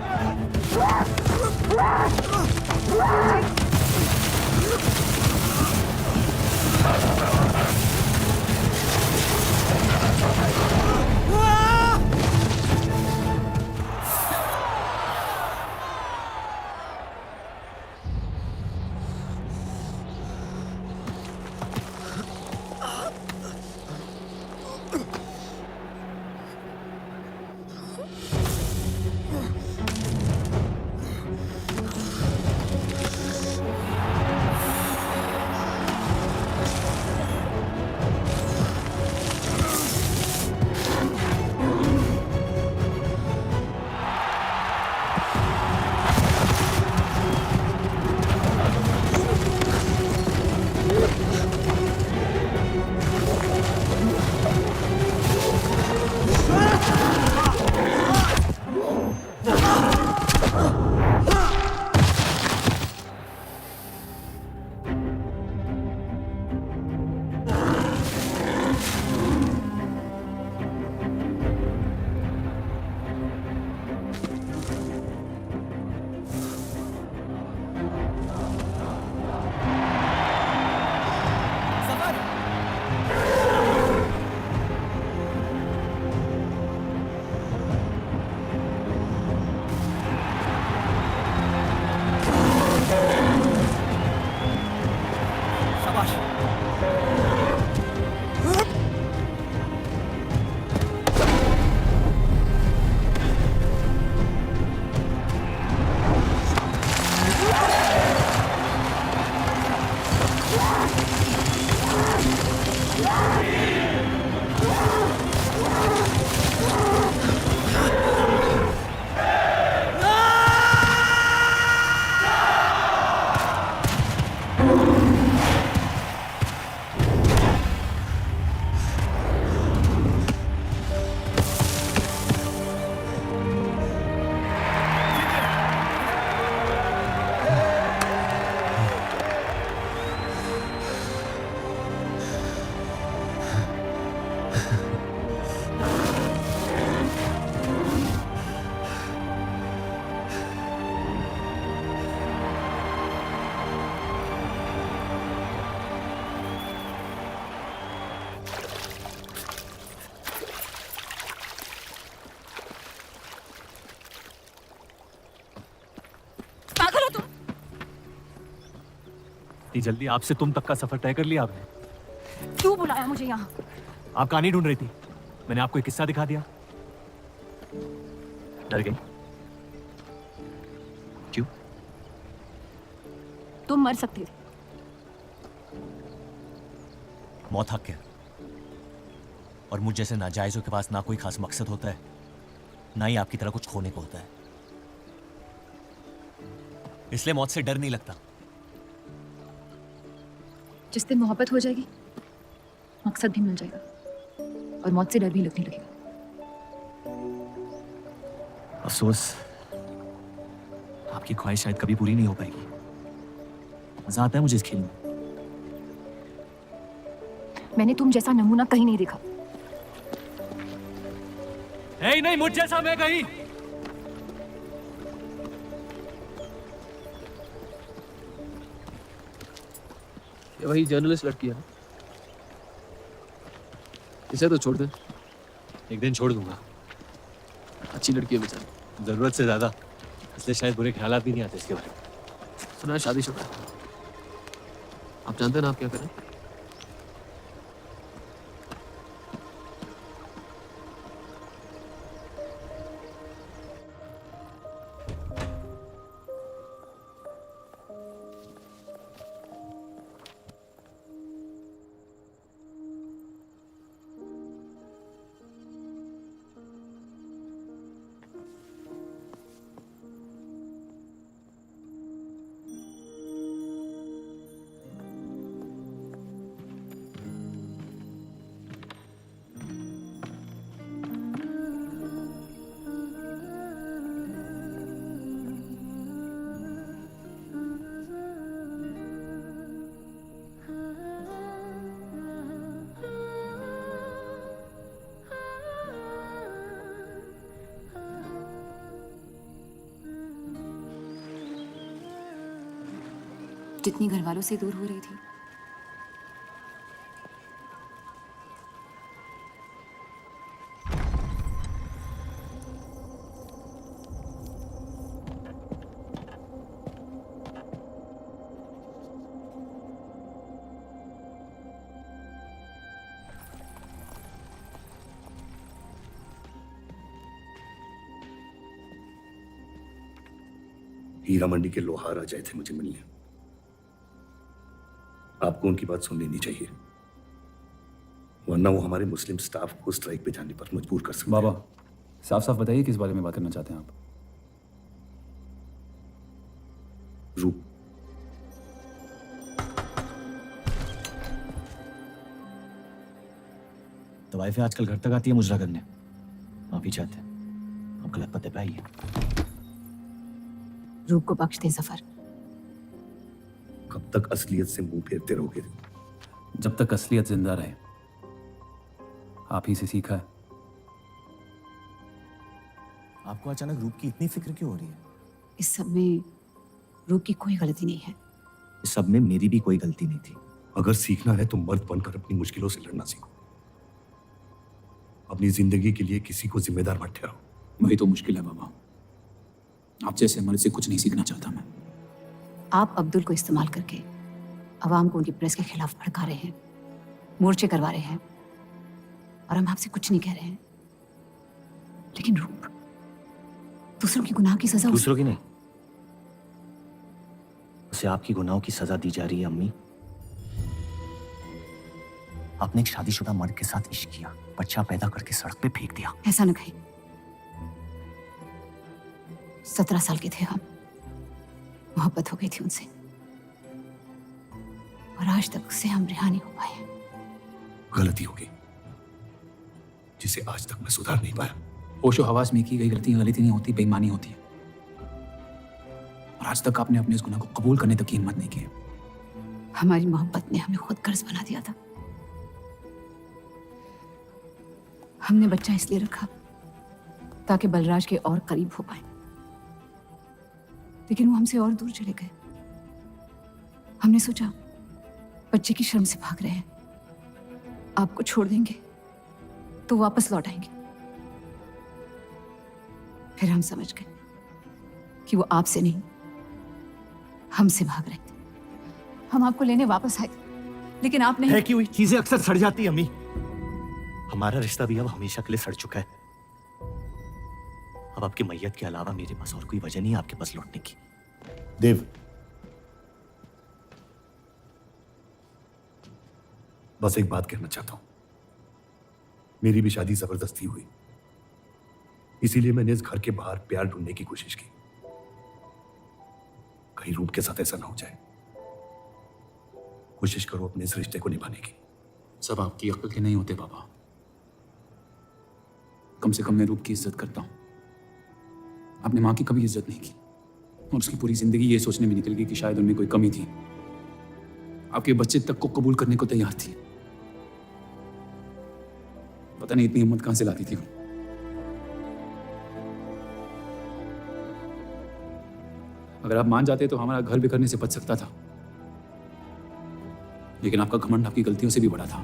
इतनी जल्दी आपसे तुम तक का सफर तय कर लिया आपने? क्यों बुलाया मुझे यहाँ? आप कहानी ढूंढ रही थी, मैंने आपको एक किस्सा दिखा दिया। डर गई? क्यों? तुम मर सकते थे। मौत हक है, और मुझ जैसे नाजायजों के पास ना कोई खास मकसद होता है, ना ही आपकी तरह कुछ खोने को होता है। इसलिए मौत से डर नहीं लगता। जिस दिन मोहब्बत हो जाएगी, मकसद भी मिल जाएगा और मौत से डर भी लगने लगेगा। अफसोस, आपकी ख्वाहिश शायद कभी पूरी नहीं हो पाएगी। मजा आता है मुझे इस खेल में। मैंने तुम जैसा नमूना कहीं नहीं देखा। नहीं, मुझ जैसा मैं कहीं। ये वही जर्नलिस्ट लड़की है। इसे तो छोड़ दे। एक दिन छोड़ दूंगा। अच्छी लड़की है बेचारी। जरूरत से ज्यादा, इसलिए शायद बुरे ख्यालात भी नहीं आते इसके बारे में। सुना है शादीशुदा है। आप जानते हैं ना आप क्या करें? जितनी घर वालों से दूर हो रही थी, हीरा मंडी के लोहार आ जाए थे मुझे मिलने। आपको उनकी बात सुन लेनी चाहिए, वरना वो हमारे मुस्लिम स्टाफ को स्ट्राइक पे जाने पर मजबूर कर सकते हैं। बाबा, साफ साफ बताइए किस बारे में बात करना चाहते हैं आप? रूप। तो वाइफ आजकल घर तक आती है मुजरा करने। माफी चाहते हैं, आप गलत पते पे आई है। रूप को बख्श दे जफर। कब तक असलियत से मुंह फेरते रहोगे? जब तक असलियत जिंदा रहे। आप ही से सीखा है। आपको अचानक रूप की इतनी फिक्र क्यों हो रही है? इस सब में रूप की कोई गलती नहीं है। इस सब में मेरी भी कोई गलती नहीं थी। अगर सीखना है तो मर्द बनकर अपनी मुश्किलों से लड़ना सीखो। अपनी जिंदगी के लिए किसी को जिम्मेदार मत ठहराओ। वही तो मुश्किल है बाबा। आप जैसे मर्द से कुछ नहीं सीखना चाहता मैं। आप अब्दुल को इस्तेमाल करके अवाम को उनकी प्रेस के खिलाफ भड़का रहे हैं, मोर्चे करवा रहे हैं, और हम आपसे कुछ नहीं कह रहे हैं। लेकिन रूप, दूसरों की गुनाह की सजा दूसरों की नहीं, उसे आपकी गुनाहों की सजा दी जा रही है। अम्मी, आपने एक शादीशुदा मर्द के साथ इश्क किया, बच्चा पैदा करके सड़क पे फेंक दिया। ऐसा न कहीं। 17 साल के थे हम, मोहब्बत हो गई थी उनसे, और आज तक उससे हम रिहा नहीं हो पाए। गलती हो गई जिसे आज तक मैं सुधार नहीं पाया। होशो हवास में की गई गलतियां गलती नहीं होती, बेईमानी होती है। और आज तक आपने अपने इस गुनाह को कबूल करने तक की हिम्मत नहीं की। हमारी मोहब्बत ने हमें खुद कर्ज बना दिया था। हमने बच्चा इसलिए रखा ताकि बलराज के और करीब हो पाए, लेकिन वो हमसे और दूर चले गए। हमने सोचा बच्चे की शर्म से भाग रहे हैं, आपको छोड़ देंगे तो वापस लौट आएंगे। फिर हम समझ गए कि वो आपसे नहीं, हमसे भाग रहे थे। हम आपको लेने वापस आए, लेकिन आप नहीं। है कि वही चीजें अक्सर सड़ जाती है अम्मी। हमारा रिश्ता भी अब हमेशा के लिए सड़ चुका है। अब आपकी मैयत के अलावा मेरे पास और कोई वजह नहीं है आपके पास लौटने की। देव, बस एक बात कहना चाहता हूं। मेरी भी शादी जबरदस्ती हुई, इसीलिए मैंने इस घर के बाहर प्यार ढूंढने की कोशिश की। कहीं रूप के साथ ऐसा ना हो जाए। कोशिश करो अपने इस रिश्ते को निभाने की। सब आपकी अक्ल के नहीं होते पापा। कम से कम मैं रूप की इज्जत करता हूं। अपने माँ की कभी इज्जत नहीं की और उसकी पूरी जिंदगी ये सोचने में निकल गई कि शायद उनमें कोई कमी थी। आपके बच्चे तक को कबूल करने को तैयार थी। पता नहीं इतनी हिम्मत कहां से लाती थी वो। अगर आप मान जाते तो हमारा घर बिखरने से बच सकता था, लेकिन आपका घमंड आपकी गलतियों से भी बड़ा था।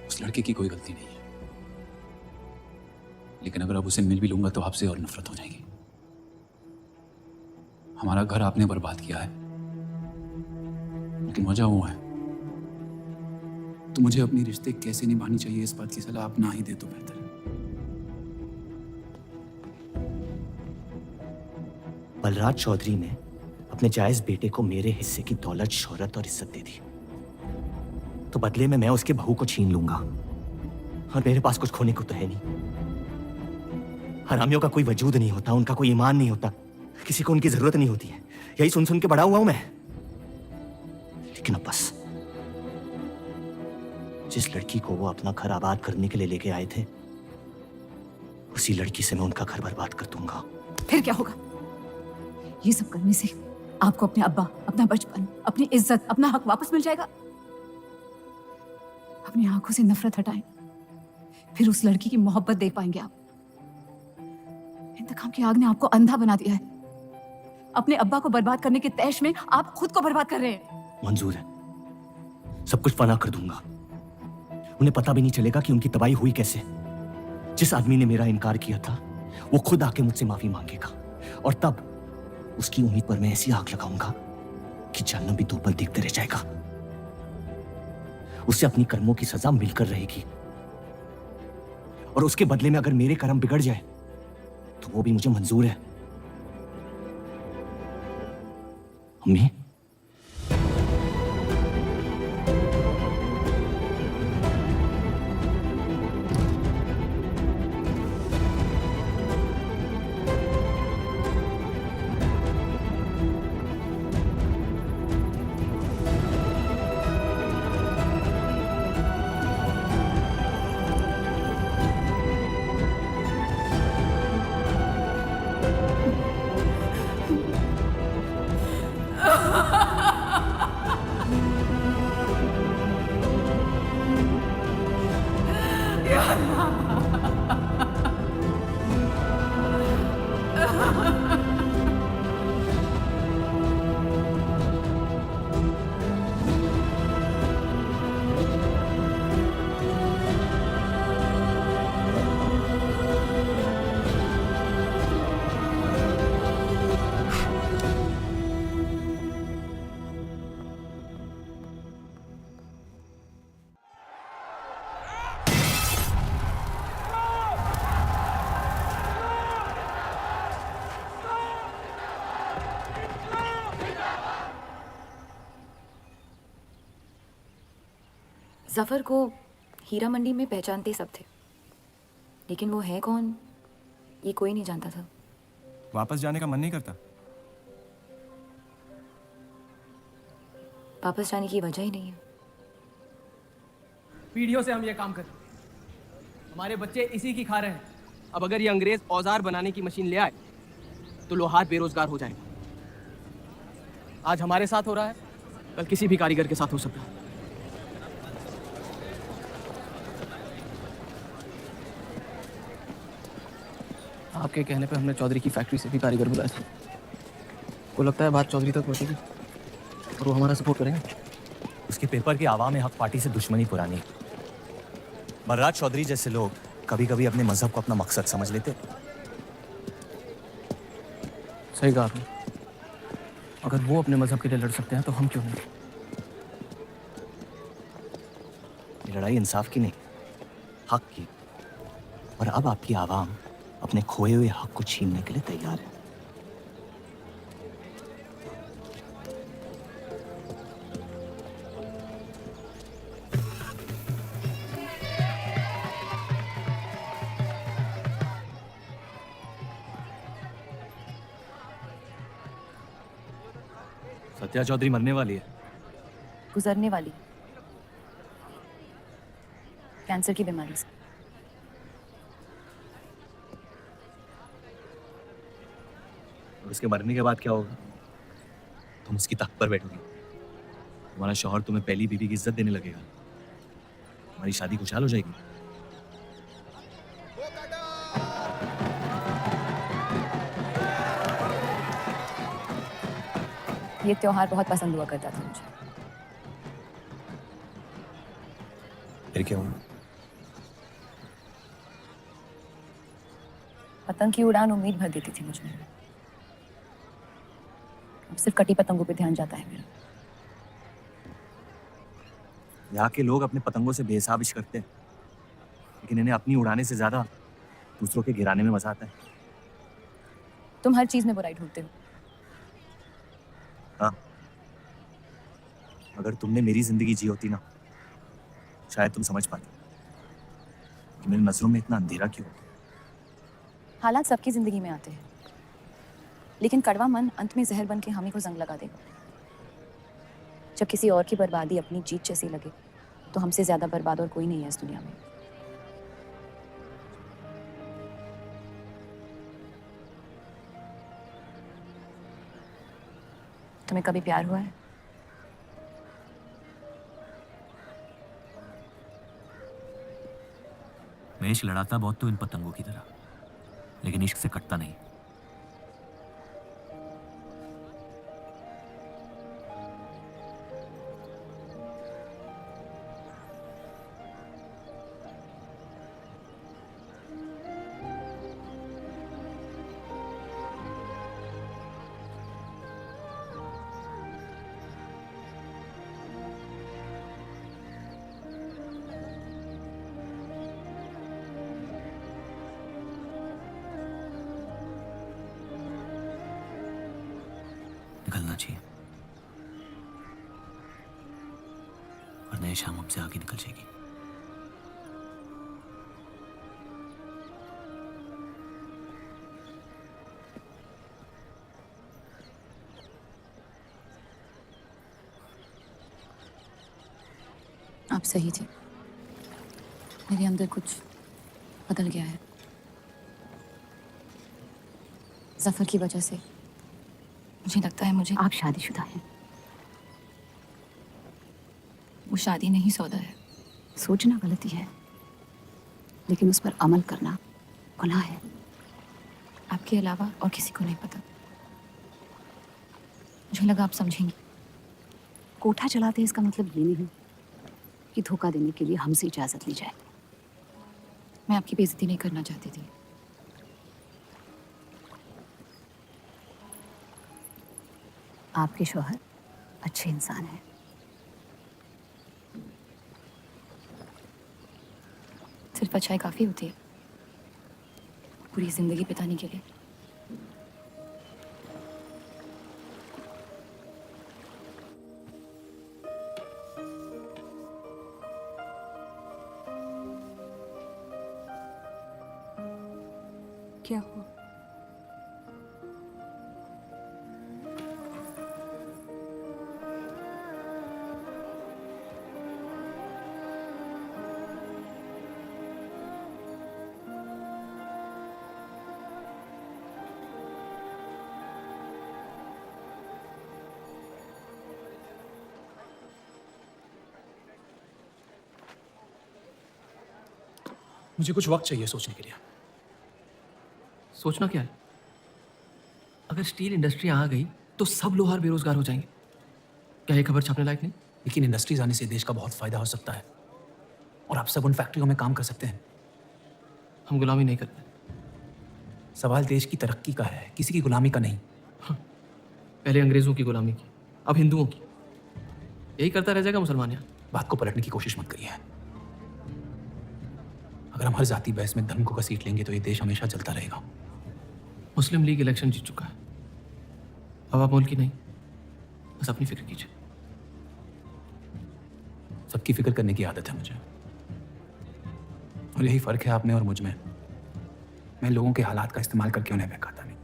उस लड़के की कोई गलती नहीं है, लेकिन अगर अब उसे मिल भी लूंगा तो आपसे और नफरत हो जाएगी। हमारा घर आपने बर्बाद किया है, लेकिन वजह वो है। तो मुझे अपनी रिश्ते कैसे निभानी चाहिए इस बात की सलाह आप ना ही दे तो बेहतर है। बलराज चौधरी ने अपने जायज बेटे को मेरे हिस्से की दौलत, शोहरत और इज्जत दे दी, तो बदले में मैं उसके बहू को छीन लूंगा, और मेरे पास कुछ खोने को तो है नहीं। हरामियों का कोई वजूद नहीं होता, उनका कोई ईमान नहीं होता, किसी को उनकी जरूरत नहीं होती है। यही सुन सुन के बड़ा हुआ हूं मैं। लेकिन अब बस, जिस लड़की को वो अपना घर आबाद करने के लिए लेके आए थे, उसी लड़की से मैं उनका घर बर्बाद कर दूंगा। फिर क्या होगा? ये सब करने से आपको अपने अब्बा, अपना बचपन, अपनी इज्जत, अपना हक वापस मिल जाएगा। अपनी आंखों से नफरत हटाएं, फिर उस लड़की की मोहब्बत देख पाएंगे आप। इंतकाम की आग ने आपको अंधा बना दिया है। अपने अब्बा को बर्बाद करने के तैश में आप खुद को बर्बाद कर रहे हैं। मंजूर है, सब कुछ फना कर दूंगा। उन्हें पता भी नहीं चलेगा कि उनकी तबाही हुई कैसे। जिस आदमी ने मेरा इनकार किया था, वो खुद आके मुझसे माफी मांगेगा, और तब उसकी उम्मीद पर मैं ऐसी आग लगाऊंगा कि जहन्नम भी दो पल देखते रह जाएगा। उसे अपनी कर्मों की सजा मिलकर रहेगी, और उसके बदले में अगर मेरे कर्म बिगड़ जाए तो वो भी मुझे मंजूर है। अम्मी, जफर को हीरा मंडी में पहचानते सब थे, लेकिन वो है कौन ये कोई नहीं जानता था। वापस जाने का मन नहीं करता? वापस जाने की वजह ही नहीं है। पीढ़ियों से हम ये काम कर रहे हैं, हमारे बच्चे इसी की खा रहे हैं। अब अगर ये अंग्रेज औजार बनाने की मशीन ले आए तो लोहार बेरोजगार हो जाएगा। आज हमारे साथ हो रहा है, कल किसी भी कारीगर के साथ हो सकता है। आपके कहने पे हमने चौधरी की फैक्ट्री से भी कारीगर बुलाए थे। को लगता है बात चौधरी तक पहुंचेगी और वो हमारा सपोर्ट करेंगे। उसके पेपर की आवाम हक पार्टी से दुश्मनी पुरानी। बलराज चौधरी जैसे लोग कभी कभी अपने मजहब को अपना मकसद समझ लेते। सही कहा आपने। अगर वो अपने मजहब के लिए लड़ सकते हैं तो हम क्यों नहीं? ये लड़ाई इंसाफ की नहीं, हक की। और अब आपकी आवाम अपने खोए हुए हक को छीनने के लिए तैयार है। सत्या चौधरी मरने वाली है। गुजरने वाली, कैंसर की बीमारी से। और उसके मरने के बाद क्या होगा? तुम उसकी तख्त पर बैठोगी, तुम्हारा शौहर तुम्हें पहली बीवी की इज्जत देने लगेगा, हमारी शादी खुशहाल हो जाएगी। ये त्योहार बहुत पसंद हुआ करता था मुझे। फिर क्या हुआ? पतंग की उड़ान उम्मीद भर देती थी मुझे। अब सिर्फ कटी पतंगों पे ध्यान जाता है मेरा। यहाँ के लोग अपने पतंगों से बेहिसाब इश्क करते हैं, लेकिन इन्हें अपनी उड़ाने से ज्यादा दूसरों के गिराने में मजा आता है। तुम हर चीज में बुराई ढूंढते हो। हाँ, अगर तुमने मेरी जिंदगी जी होती ना, शायद तुम समझ पाते कि मेरी नजरों में इतना अंधेरा क्यों। हालात सबकी जिंदगी में आते हैं, लेकिन कड़वा मन अंत में जहर बन के हम ही को जंग लगा देगा। जब किसी और की बर्बादी अपनी जीत जैसी लगे, तो हमसे ज्यादा बर्बाद और कोई नहीं है इस दुनिया में। तुम्हें कभी प्यार हुआ है? मैं इश्क लड़ाता बहुत तो इन पतंगों की तरह, लेकिन इश्क से कटता नहीं। निकलना चाहिए, वरना ये शाम हमसे आगे निकल जाएगी। आप सही थे, मेरे अंदर कुछ बदल गया है। जफर की वजह से मुझे लगता है मुझे। आप शादीशुदा हैं। वो शादी नहीं सौदा है। सोचना गलती है, लेकिन उस पर अमल करना गुनाह है। आपके अलावा और किसी को नहीं पता। मुझे लगा आप समझेंगी। कोठा चलाते हैं इसका मतलब ये नहीं कि धोखा देने के लिए हमसे इजाजत ली जाए। मैं आपकी बेइज्जती नहीं करना चाहती थी। आपके शौहर अच्छे इंसान हैं। सिर्फ अच्छाई काफी होती है पूरी जिंदगी बिताने के लिए। क्या हुआ? मुझे कुछ वक्त चाहिए सोचने के लिए। सोचना क्या है? अगर स्टील इंडस्ट्री आ गई तो सब लोहार बेरोजगार हो जाएंगे। क्या ये खबर छापने लायक नहीं? लेकिन इंडस्ट्रीज आने से देश का बहुत फायदा हो सकता है और आप सब उन फैक्ट्रियों में काम कर सकते हैं। हम गुलामी नहीं करते। सवाल देश की तरक्की का है, किसी की गुलामी का नहीं। पहले अंग्रेजों की गुलामी की, अब हिंदुओं की। यही करता रह जाएगा मुसलमान यहाँ। बात को पलटने की कोशिश मत करिए। अगर हम हर जाति बहस में धर्म को घसीट लेंगे तो ये देश हमेशा चलता रहेगा। मुस्लिम लीग इलेक्शन जीत चुका है। अब आप मुल्क की नहीं, बस अपनी फिक्र कीजिए। सबकी फिक्र करने की आदत है मुझे, और यही फर्क है आप में और मुझ में। मैं लोगों के हालात का इस्तेमाल करके उन्हें बहकाता नहीं।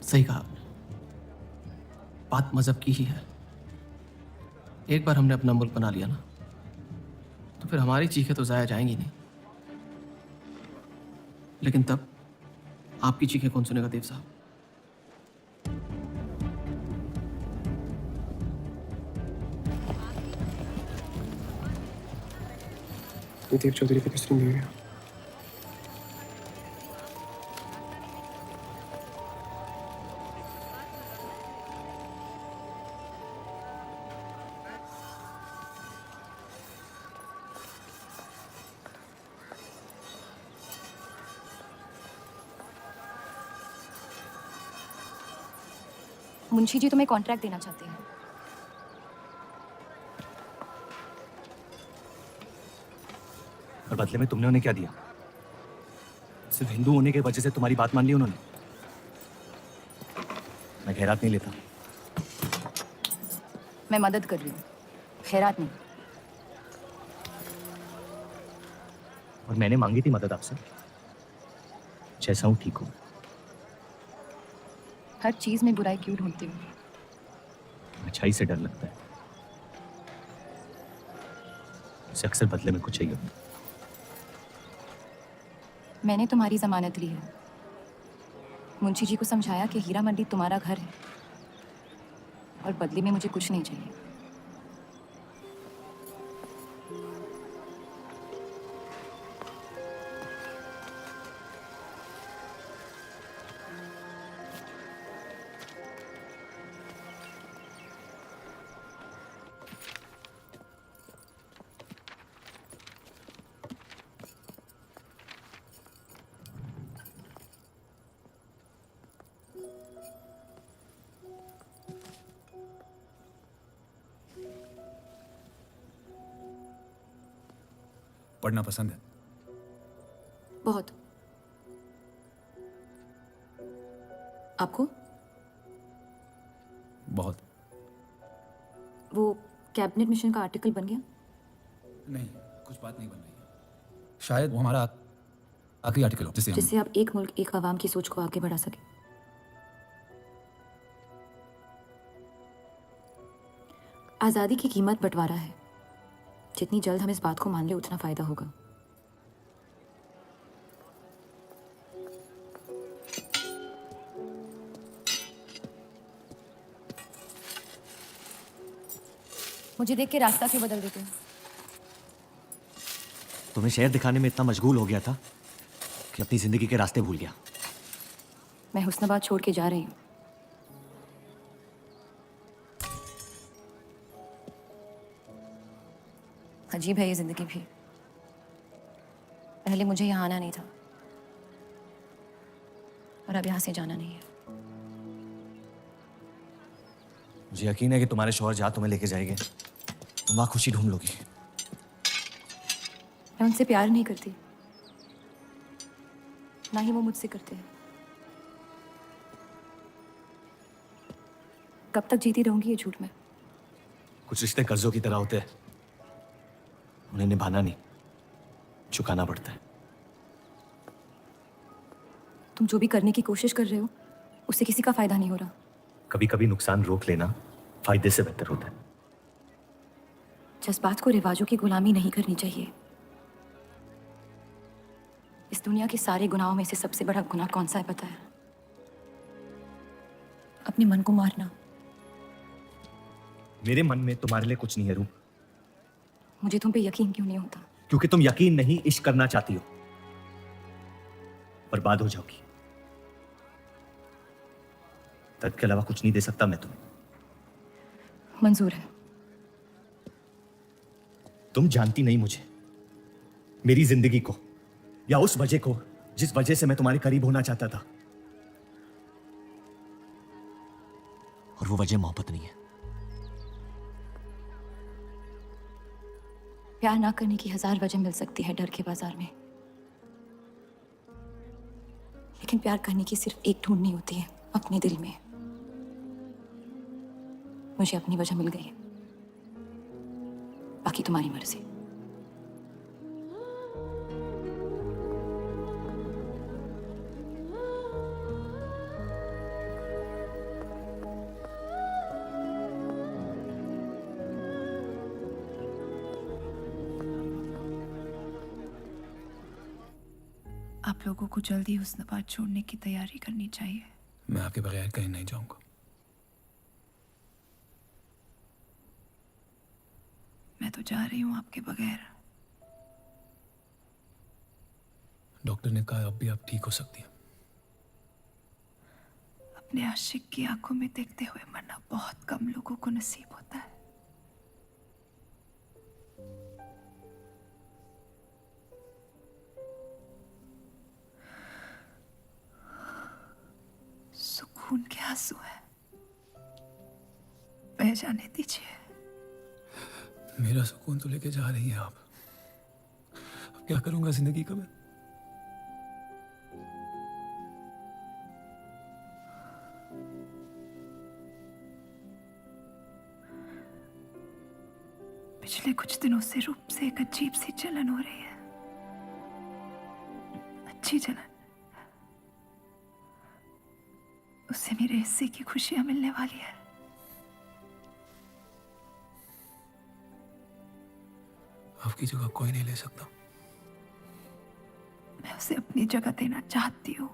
सही कहा आपने। बात मजहब की ही है। एक बार हमने अपना मुल्क बना लिया ना, तो फिर हमारी चीखें तो जाया जाएंगी नहीं। लेकिन तब आपकी चीखें कौन सुनेगा देव साहब? देव चौधरी की दूसरी बीवी है। मुंशी जी तुम्हें कॉन्ट्रैक्ट देना चाहते हैं। और बदले में तुमने उन्हें क्या दिया? सिर्फ हिंदू होने की वजह से तुम्हारी बात मान ली उन्होंने? मैं खैरात नहीं लेता। मैं मदद कर रही हूँ, खैरात नहीं। और मैंने मांगी थी मदद आपसे। जैसा हूं ठीक हूं। हर चीज में बुराई क्यों ढूंढते हो? अच्छाई से डर लगता है। उसे अक्सर बदले में कुछ चाहिए होता है। मैंने तुम्हारी जमानत ली है। मुंशी जी को समझाया कि हीरा मंडी तुम्हारा घर है और बदले में मुझे कुछ नहीं चाहिए। पढ़ना पसंद है? बहुत। आपको? बहुत। वो कैबिनेट मिशन का आर्टिकल बन गया? नहीं, कुछ बात नहीं बन रही है। शायद वो हमारा आखिरी आर्टिकल हो जिससे आप एक मुल्क एक अवाम की सोच को आगे बढ़ा सके। आज़ादी की कीमत बंटवारा है। जितनी जल्द हम इस बात को मान ले उतना फायदा होगा। मुझे देख के रास्ता क्यों बदल देते हो? तुम्हें शहर दिखाने में इतना मशगूल हो गया था कि अपनी जिंदगी के रास्ते भूल गया। मैं हुस्नाबाद छोड़ के जा रही हूँ। अजीब है ये जिंदगी भी। पहले मुझे यहाँ आना नहीं था और अब यहाँ से जाना नहीं है। मुझे यकीन है कि तुम्हारे शौहर जहाँ तुम्हें लेके जाएंगे तुम वहाँ खुशी ढूंढ लोगी। मैं उनसे प्यार नहीं करती, ना ही वो मुझसे करते हैं। कब तक जीती रहूंगी ये झूठ में? कुछ रिश्ते कर्जों की तरह होते हैं, उन्हें निभाना नहीं, चुकाना पड़ता है। तुम जो भी करने की कोशिश कर रहे हो उससे किसी का फायदा नहीं हो रहा। कभी कभी नुकसान रोक लेना फायदे से बेहतर होता है। जज्बात को रिवाजों की गुलामी नहीं करनी चाहिए। इस दुनिया के सारे गुनाहों में से सबसे बड़ा गुनाह कौन सा है पता है? अपने मन को मारना। मेरे मन में तुम्हारे लिए कुछ नहीं है रूप। मुझे तुम पे यकीन क्यों नहीं होता? क्योंकि तुम यकीन नहीं इश्क करना चाहती हो। बर्बाद हो जाओगी। दर्द के अलावा कुछ नहीं दे सकता मैं तुम्हें। मंजूर है। तुम जानती नहीं मुझे, मेरी जिंदगी को, या उस वजह को जिस वजह से मैं तुम्हारे करीब होना चाहता था। और वो वजह मोहब्बत नहीं है। प्यार ना करने की 1000 वजह मिल सकती है डर के बाजार में, लेकिन प्यार करने की सिर्फ एक ढूंढनी होती है अपने दिल में। मुझे अपनी वजह मिल गई है, बाकी तुम्हारी मर्जी। आप लोगों को जल्दी हुस्नाबाद छोड़ने की तैयारी करनी चाहिए। मैं आपके बगैर कहीं नहीं जाऊंगा। मैं तो जा रही हूँ आपके बगैर। डॉक्टर ने कहा अब भी आप ठीक हो सकती हैं। अपने आशिक की आंखों में देखते हुए मरना बहुत कम लोगों को नसीब होता है। सुकून के आंसू है, बह जाने दीजिए। मेरा सुकून तो लेके जा रही हैं आप। अब क्या करूंगा जिंदगी का मैं? पिछले कुछ दिनों से रूप से एक अजीब सी जलन हो रही है, अच्छी जलन। उससे मेरे हिस्से की खुशियां मिलने वाली है। आपकी जगह कोई नहीं ले सकता। मैं उसे अपनी जगह देना चाहती हूँ।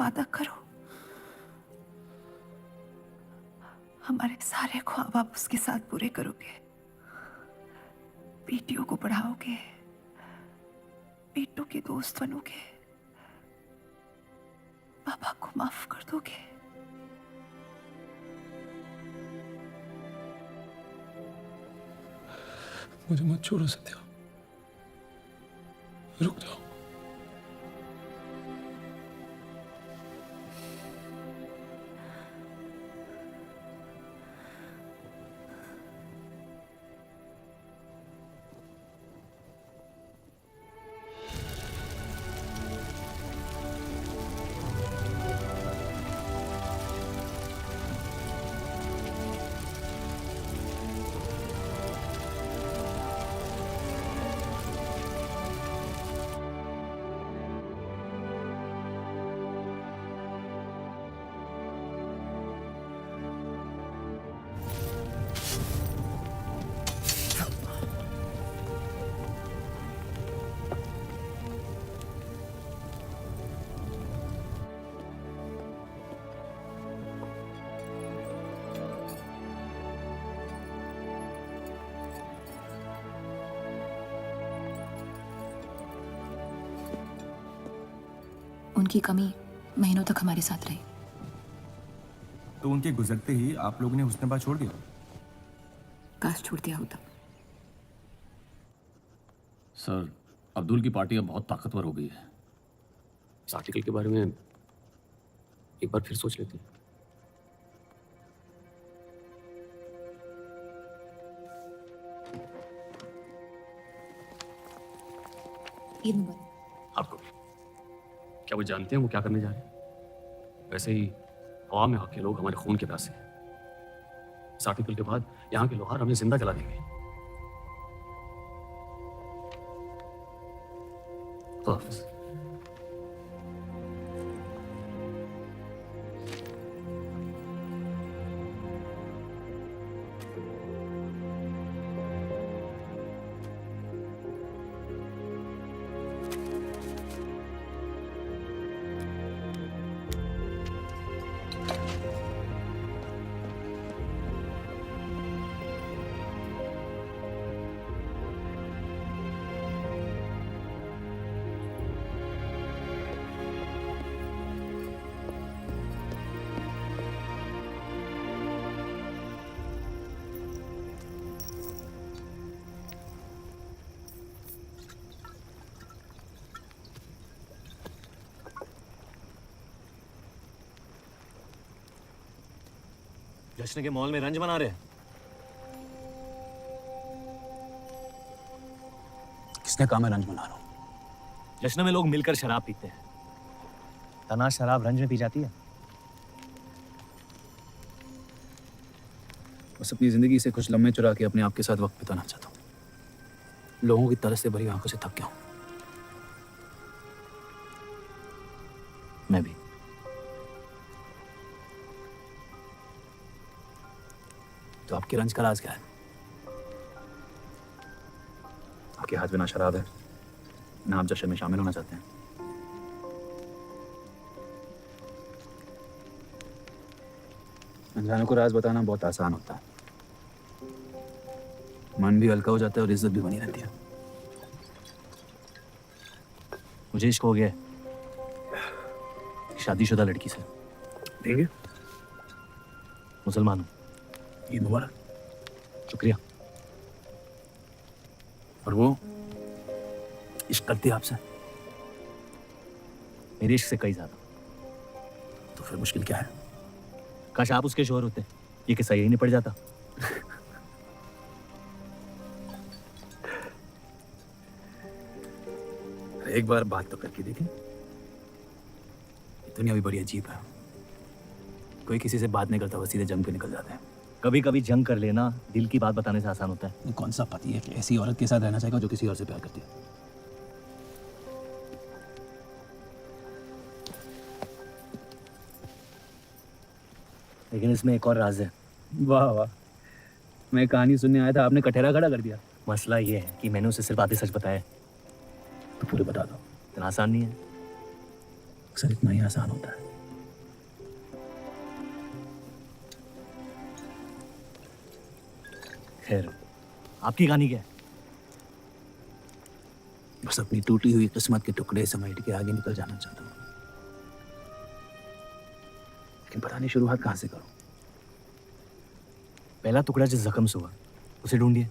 वादा करो, हमारे सारे ख्वाब आप उसके साथ पूरे करोगे। बेटियों को पढ़ाओगे, बेटों के दोस्त बनोगे, पापा को माफ कर दोगे। मुझे मत छोड़ो सत्या, रुक जाओ। उनकी कमी महीनों तक हमारे साथ रही। तो उनके गुजरते ही आप लोगों ने हुस्नाबाद छोड़ दिया? काश छोड़ दिया होता। सर, अब्दुल की पार्टी अब बहुत ताकतवर हो गई है। इस आर्टिकल के बारे में एक बार फिर सोच लेते हैं। ये नंबर आपको क्या वो जानते हैं वो क्या करने जा रहे हैं? वैसे ही हवा में हक के लोग हमारे खून के प्यासे हैं। इस आर्टिकल के बाद यहाँ के लोहार हमें जिंदा जला देंगे। खुदा हाफिज़। जश्न के मॉल में रंज बना रहे हैं। किसने कहा मैं रंज बना रहा हूं? जश्न में लोग मिलकर शराब पीते हैं। तना शराब रंज में पी जाती है। बस अपनी जिंदगी से कुछ लम्हे चुरा के अपने आप के साथ वक्त बिताना चाहता हूं। लोगों की तरह से भरी आंखों से थक गया हूं। मैं भी। तो आपकी रंज का राज क्या है? आपके हाथ में ना शराब है, ना आप जश्न में शामिल होना चाहते हैं। अनजानों को राज बताना बहुत आसान होता है, मन भी हल्का हो जाता है और इज्जत भी बनी रहती है। मुझे इश्क हो गया है शादीशुदा लड़की से। देंगे? मुसलमान हूँ। ईद मुबारक। शुक्रिया। और वो इश्क करती है आपसे? मेरे इश्क से कई ज्यादा। तो फिर मुश्किल क्या है? काश आप उसके शोहर होते, ये किस्सा यही निपट जाता। एक बार बात तो करके देखें। दुनिया भी बड़ी अजीब है, कोई किसी से बात नहीं करता, बस सीधे जंग पे निकल जाते हैं। कभी कभी जंग कर लेना दिल की बात बताने से आसान होता है। कौन सा पति है कि ऐसी औरत के साथ रहना चाहेगा जो किसी और से प्यार करती है? लेकिन इसमें एक और राज है। वाह वाह, मैं कहानी सुनने आया था, आपने कटहरा खड़ा कर दिया। मसला ये है कि मैंने उसे सिर्फ आधे सच बताया। तो पूरे बता दो। इतना आसान नहीं है। अक्सर इतना ही आसान होता है। खैर, आपकी कहानी क्या है? बस अपनी टूटी हुई किस्मत के टुकड़े समेट के आगे निकल जाना चाहता हूँ, लेकिन पता नहीं शुरुआत कहाँ से करूँ। पहला टुकड़ा जिस जख्म से हुआ उसे ढूंढिए,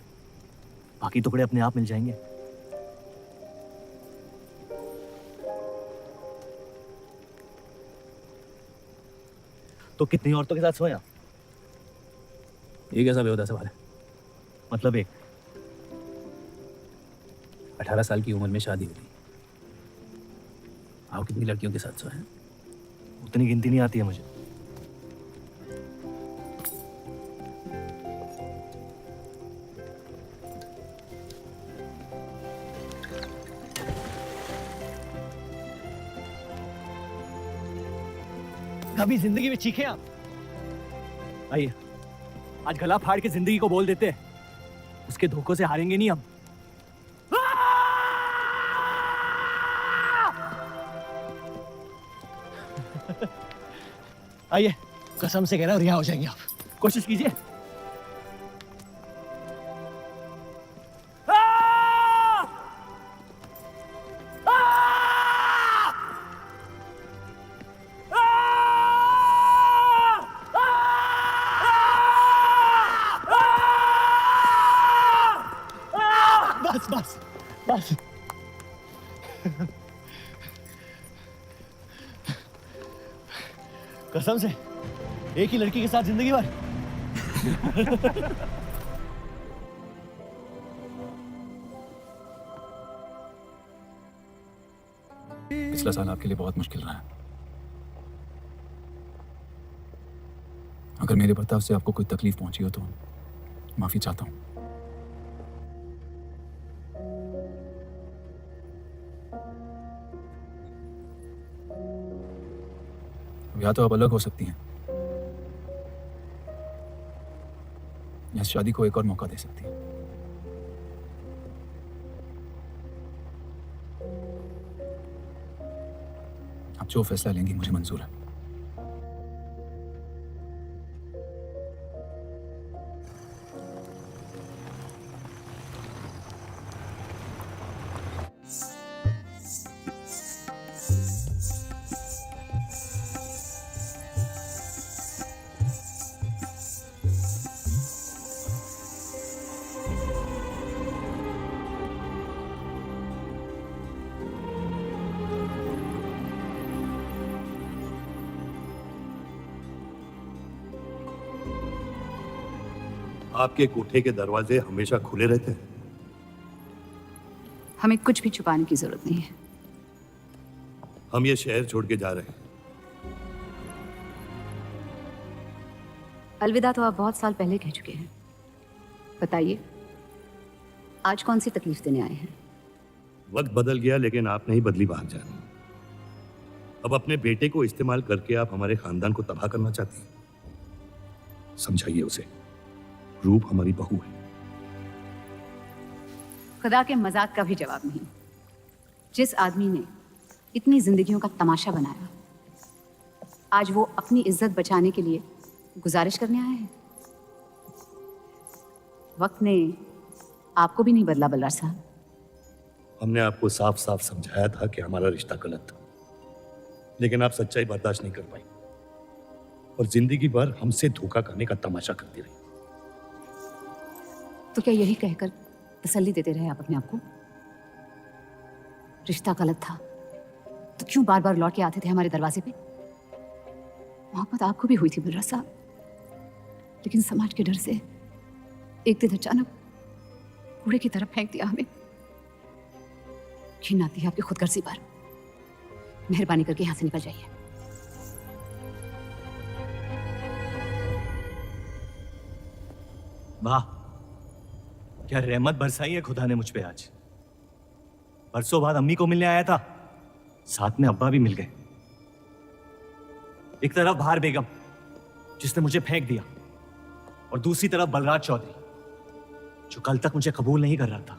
बाकी टुकड़े अपने आप मिल जाएंगे। तो कितनी औरतों के साथ सोया? ये कैसा बेहुदा सवाल है? मतलब एक। 18 साल की उम्र में शादी हुई। आप कितनी लड़कियों के साथ सोए हैं? उतनी गिनती नहीं आती है मुझे। कभी जिंदगी में चीखे आप? आइए, आज गला फाड़ के जिंदगी को बोल देते हैं, उसके धोखों से हारेंगे नहीं हम। आइए, कसम से कह रहा हूं रिहा हो जाएंगे आप। कोशिश कीजिए। बस बस बस। कसम से एक ही लड़की के साथ जिंदगी भर। पिछला साल आपके लिए बहुत मुश्किल रहा है। अगर मेरे बर्ताव से आपको कोई तकलीफ पहुंची हो तो माफी चाहता हूं। या तो आप अलग हो सकती हैं या इस शादी को एक और मौका दे सकती हैं। आप जो फैसला लेंगी मुझे मंजूर है। आपके कोठे के दरवाजे हमेशा खुले रहते हैं? हमें कुछ भी छुपाने की जरूरत नहीं है। हम ये शहर छोड़ के जा रहे हैं। अलविदा तो आप बहुत साल पहले कह चुके हैं। बताइए, आज कौन सी तकलीफ देने आए हैं? वक्त बदल गया लेकिन आप नहीं बदली भागजान। अब अपने बेटे को इस्तेमाल करके आप हमारे खानदान को तबाह करना चाहती हैं। समझाइए उसे, रूप हमारी बहू है। खुदा के मजाक का भी जवाब नहीं। जिस आदमी ने इतनी जिंदगियों का तमाशा बनाया, आज वो अपनी इज्जत बचाने के लिए गुजारिश करने आए हैं। वक्त ने आपको भी नहीं बदला बलराज साहब। हमने आपको साफ साफ समझाया था कि हमारा रिश्ता गलत था, लेकिन आप सच्चाई बर्दाश्त नहीं कर पाई और जिंदगी भर हमसे धोखा खाने का तमाशा करती रही। तो क्या यही कहकर तसल्ली देते रहे आप अपने आप को? रिश्ता गलत था तो क्यों बार बार लौट के आते थे हमारे दरवाजे पे? मोहब्बत आपको भी हुई थी बलराज साहब, लेकिन समाज के डर से एक दिन अचानक कूड़े की तरफ फेंक दिया हमें। घिन आती है आपकी खुदगर्जी पर। मेहरबानी करके यहां से निकल जाइए। वाह, क्या रहमत बरसाई है खुदा ने मुझ पे आज। परसों बाद अम्मी को मिलने आया था, साथ में अब्बा भी मिल गए। एक तरफ बहार बेगम जिसने मुझे फेंक दिया, और दूसरी तरफ बलराज चौधरी जो कल तक मुझे कबूल नहीं कर रहा था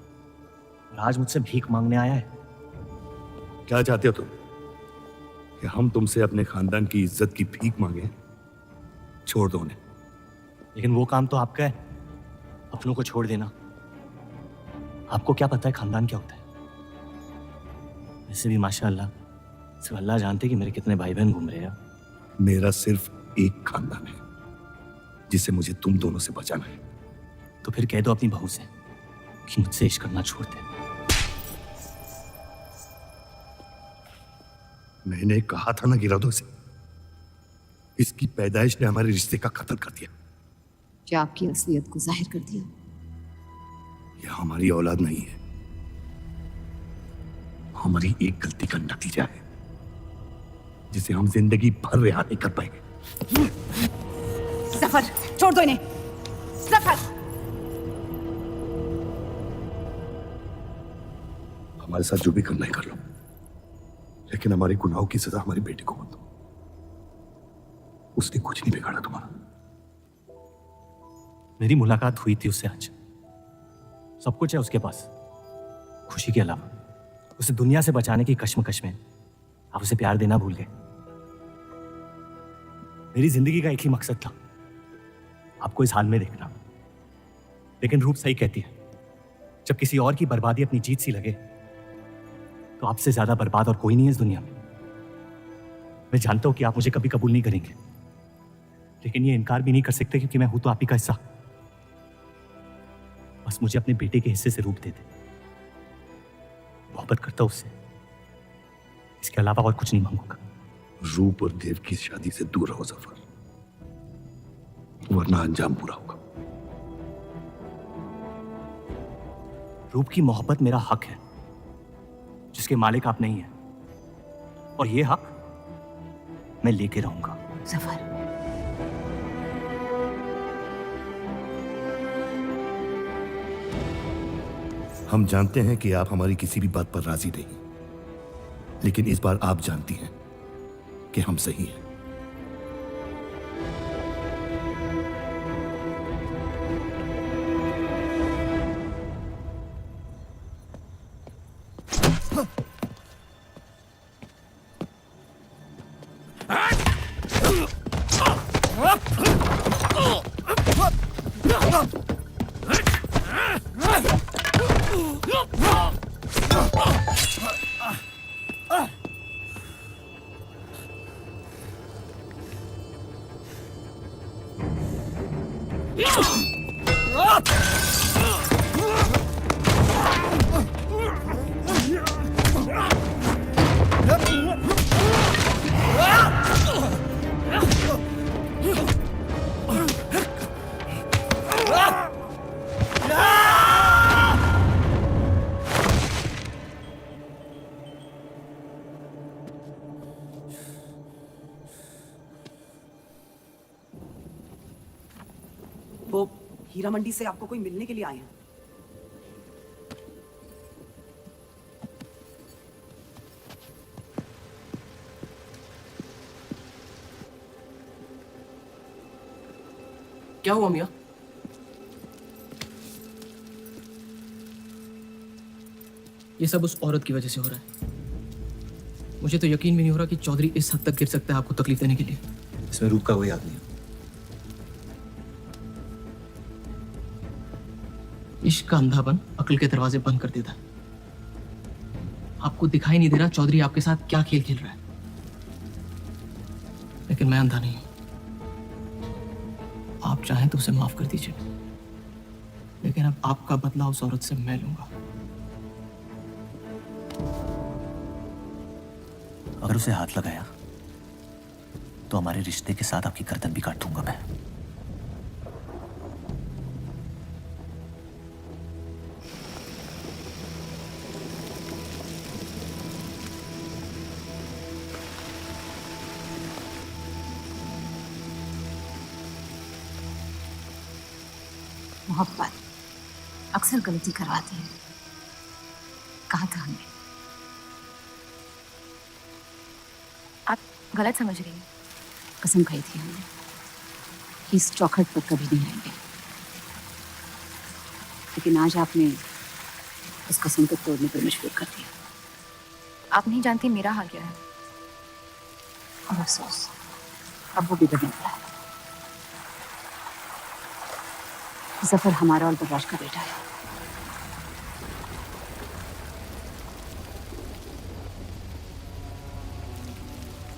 और आज मुझसे भीख मांगने आया है। क्या चाहते हो तुम? कि हम तुमसे अपने खानदान की इज्जत की भीख मांगे? छोड़ दो उन्हें। लेकिन वो काम तो आपका है, अपनों को छोड़ देना। आपको क्या पता है खानदान क्या होता है? वैसे भी माशाअल्लाह सिर्फ अल्लाह जानते कि मेरे कितने भाई बहन घूम रहे हैं। मेरा सिर्फ एक खानदान है जिसे मुझे तुम दोनों से बचाना है। तो फिर कह दो अपनी बहू से कि मुझसे इश्क करना छोड़ दे। मैंने कहा था ना गिरा दो इसे। इसकी पैदाइश ने हमारे रिश्ते का कत्ल कर दिया। क्या आपकी असलियत को जाहिर कर दिया? यह हमारी औलाद नहीं है, हमारी एक गलती का नतीजा है जिसे हम जिंदगी भर रिहा नहीं कर पाएंगे। जफर, छोड़ दो इन्हें। जफर, हमारे साथ जो भी करना है कर लो, लेकिन हमारे गुनाहों की सजा हमारे बेटे को मत दो। उसने कुछ नहीं बिगाड़ा तुम्हारा। मेरी मुलाकात हुई थी उससे आज। सब कुछ है उसके पास, खुशी के अलावा। उसे दुनिया से बचाने की कश्मकश में आप उसे प्यार देना भूल गए। मेरी जिंदगी का एक ही मकसद था, आपको इस हाल में देखना। लेकिन रूप सही कहती है, जब किसी और की बर्बादी अपनी जीत सी लगे तो आपसे ज्यादा बर्बाद और कोई नहीं है इस दुनिया में। मैं जानता हूं कि आप मुझे कभी कबूल नहीं करेंगे, लेकिन ये इनकार भी नहीं कर सकते क्योंकि मैं हूं तो आप ही का हिस्सा। बस मुझे अपने बेटे के हिस्से से रूप दे दे। मोहब्बत करता हूं उससे, इसके अलावा और कुछ नहीं मांगूंगा। रूप और देव की शादी से दूर रहो जफर, वरना अंजाम बुरा होगा। रूप की मोहब्बत मेरा हक है जिसके मालिक आप नहीं हैं, और ये हक मैं लेके रहूंगा। जफर, हम जानते हैं कि आप हमारी किसी भी बात पर राजी नहीं, लेकिन इस बार आप जानती हैं कि हम सही हैं। वो हीरा मंडी से आपको कोई मिलने के लिए आए हैं। क्या हुआ मियाँ? ये सब उस औरत की वजह से हो रहा है। मुझे तो यकीन भी नहीं हो रहा कि चौधरी इस हद तक गिर सकता है आपको तकलीफ देने के लिए। इसमें रूप का कोई हाथ नहीं है। इश्क का अंधापन अक्ल के दरवाजे बंद कर देता है। आपको दिखाई नहीं दे रहा चौधरी आपके साथ क्या खेल खेल रहा है, लेकिन मैं अंधा नहीं हूं। आप चाहें तो उसे माफ कर दीजिए, लेकिन अब आपका बदला उस औरत से मैं लूंगा। अगर उसे हाथ लगाया तो हमारे रिश्ते के साथ आपकी गर्दन भी काट दूंगा मैं। मोहब्बत अक्सर गलती करवाती है, कहा था हमने। आप गलत समझ रही हैं। कसम खाई थी हमने कि इस चौखट पर कभी नहीं आएंगे, लेकिन आज आपने उस कसम को तोड़ने पर मजबूर कर दिया। आप नहीं जानती मेरा हाल क्या है। और अफसोस अब वो बिगड़ने वाला है। जफर हमारा और बर्राश का बेटा है।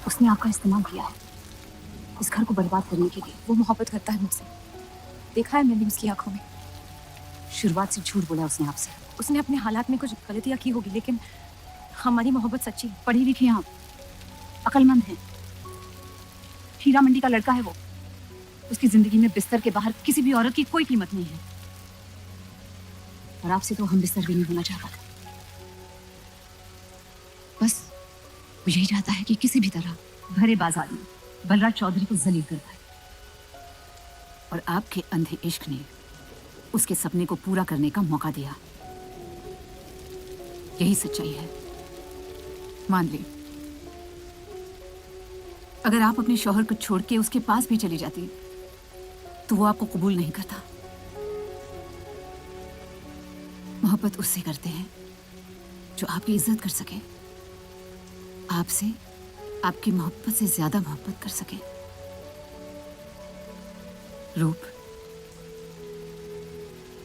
उसने आपका इस्तेमाल किया है इस घर को बर्बाद करने के लिए। वो मोहब्बत करता है मुझसे, देखा है मैंने उसकी आंखों में। शुरुआत से झूठ बोला उसने आपसे। उसने अपने हालात में कुछ गलतियां की होगी, लेकिन हमारी मोहब्बत सच्ची है। पढ़ी लिखी आप, अकलमंद हैं। हीरा मंडी का लड़का है वो। उसकी जिंदगी में बिस्तर के बाहर किसी भी औरत की कोई कीमत नहीं है, और आपसे तो हम बिस्तर भी नहीं होना चाहता। बस वो यही चाहता है कि किसी भी तरह भरे बाजार में बलराज चौधरी को जलील कर पाए, और आपके अंधे इश्क ने उसके सपने को पूरा करने का मौका दिया। यही सच्चाई है, मान ली। अगर आप अपने शौहर को छोड़ के उसके पास भी चली जाती तो वो आपको कबूल नहीं करता। मोहब्बत उससे करते हैं जो आपकी इज्जत कर सके, आपसे आपकी मोहब्बत से ज्यादा मोहब्बत कर सके। रूप,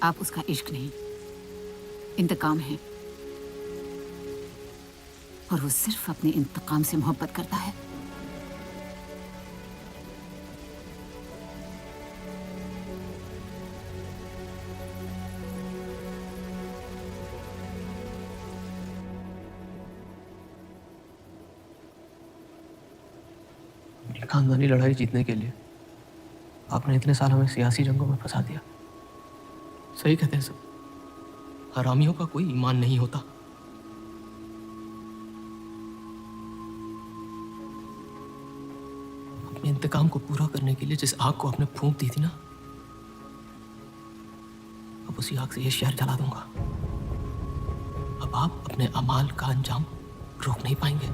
आप उसका इश्क नहीं, इंतकाम है, और वो सिर्फ अपने इंतकाम से मोहब्बत करता है। खानदानी लड़ाई जीतने के लिए आपने इतने साल हमें सियासी जंगों में फंसा दिया। सही कहते हैं सब, हरामियों का कोई ईमान नहीं होता। अपने इंतकाम को पूरा करने के लिए जिस आग को आपने फूंक दी थी ना, अब उसी आग से ये शहर जला दूंगा। अब आप अपने अमाल का अंजाम रोक नहीं पाएंगे।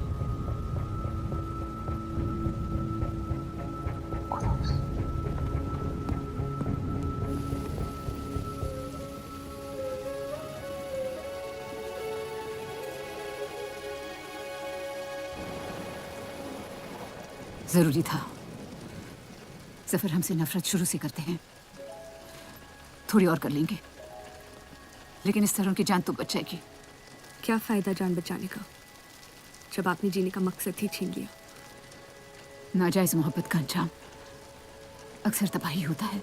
जरूरी था। जफर हमसे नफरत शुरू से करते हैं, थोड़ी और कर लेंगे, लेकिन इस तरह उनकी जान तो बच जाएगी। क्या फायदा जान बचाने का जब आपने जीने का मकसद ही छीन लिया। नाजायज मोहब्बत का अंजाम अक्सर तबाही होता है।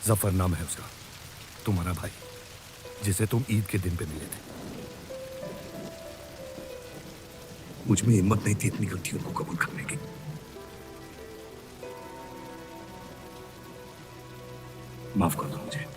जफर नाम है उसका, तुम्हारा भाई, जिसे तुम ईद के दिन पे मिले थे। मुझ में हिम्मत नहीं थी इतनी गलतियों को कबूल करने की। माफ कर दो मुझे।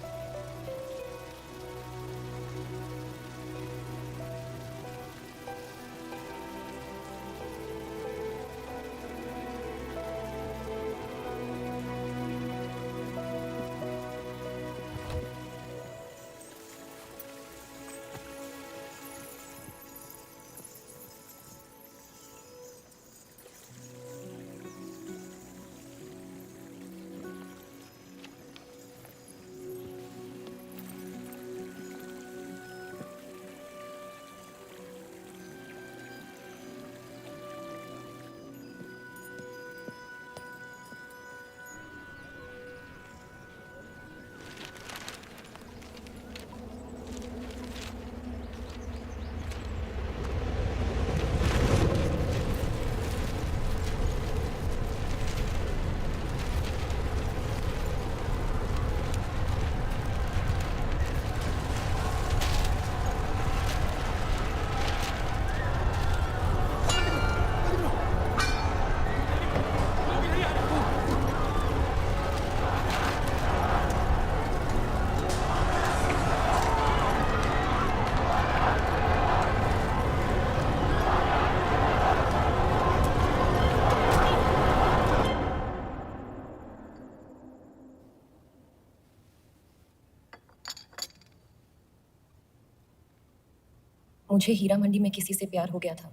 मुझे हीरा मंडी में किसी से प्यार हो गया था।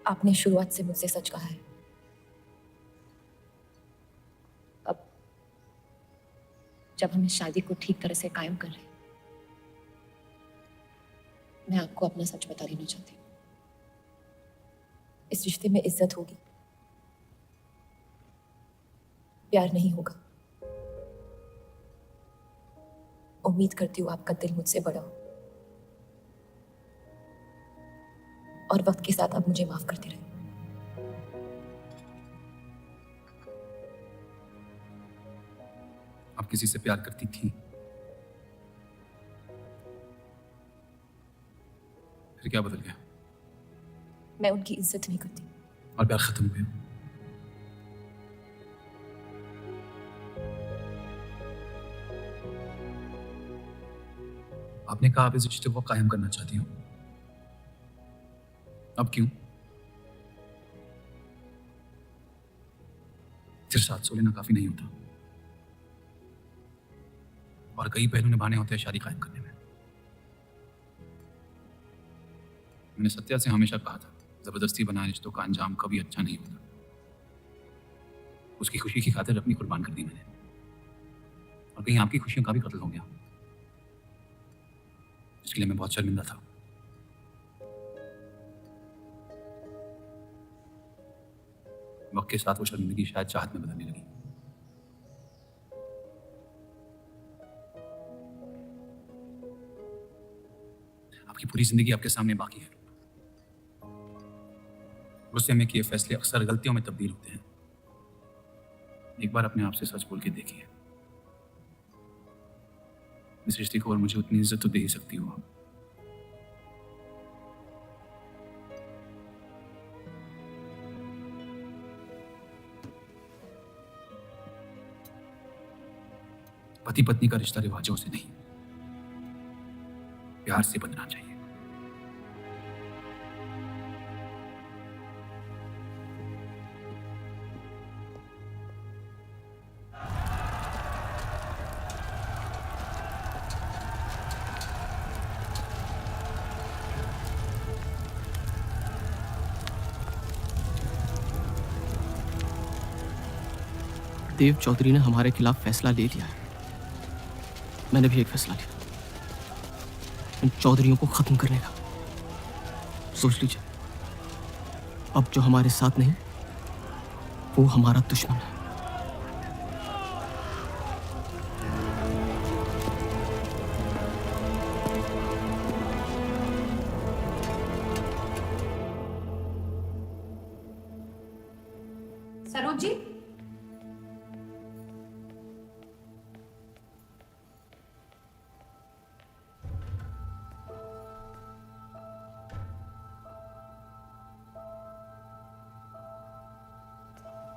आपने शुरुआत से मुझसे सच कहा है। अब जब हम इस शादी को ठीक तरह से कायम कर रहे हैं, मैं आपको अपना सच बता देना चाहती हूँ। इस रिश्ते में इज्जत होगी, प्यार नहीं होगा। उम्मीद करती हूँ आपका दिल मुझसे बड़ा हो और वक्त के साथ आप मुझे माफ करते रहे। आप किसी से प्यार करती थी, फिर क्या बदल गया? मैं उनकी इज्जत नहीं करती। और प्यार खत्म हुआ? आपने कहा आप इस रिश्ते को कायम करना चाहती हो, अब क्यों? सिर्फ साथ सो लेना काफी नहीं होता और कई पहलू निभाने होते हैं शादी कायम करने में। मैंने सत्या से हमेशा कहा था, जबरदस्ती बनाए रिश्तों का अंजाम कभी अच्छा नहीं होता। उसकी खुशी की खातिर अपनी कुर्बान कर दी मैंने, और कहीं आपकी खुशियों का भी कत्ल हो गया, इसके लिए मैं बहुत शर्मिंदा था। वक्त के साथ वो शर्मिंदगी शायद चाहत में बदलने लगी। आपकी पूरी जिंदगी आपके सामने बाकी है। गुस्से में किए फैसले अक्सर गलतियों में तब्दील होते हैं। एक बार अपने आप से सच बोल के देखिए, इस रिश्ते को और मुझे उतनी इज्जत तो दे ही सकती हो। पति पत्नी का रिश्ता रिवाजों से नहीं, प्यार से बनना चाहिए। देव चौधरी ने हमारे खिलाफ फैसला ले लिया है। मैंने भी एक फैसला लिया, इन चौधरियों को खत्म करने का। सोच लीजिए, अब जो हमारे साथ नहीं वो हमारा दुश्मन है। सरोज जी,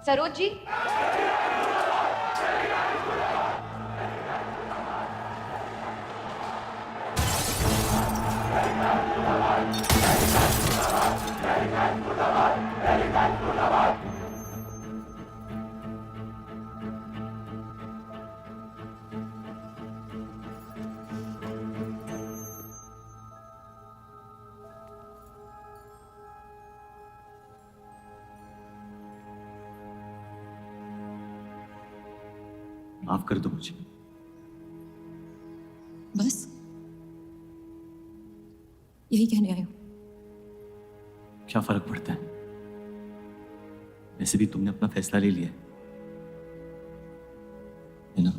सरोज जी, माफ कर दो मुझे। बस यही कहने आए हो? क्या फर्क पड़ता है, वैसे भी तुमने अपना फैसला ले लिया है ना।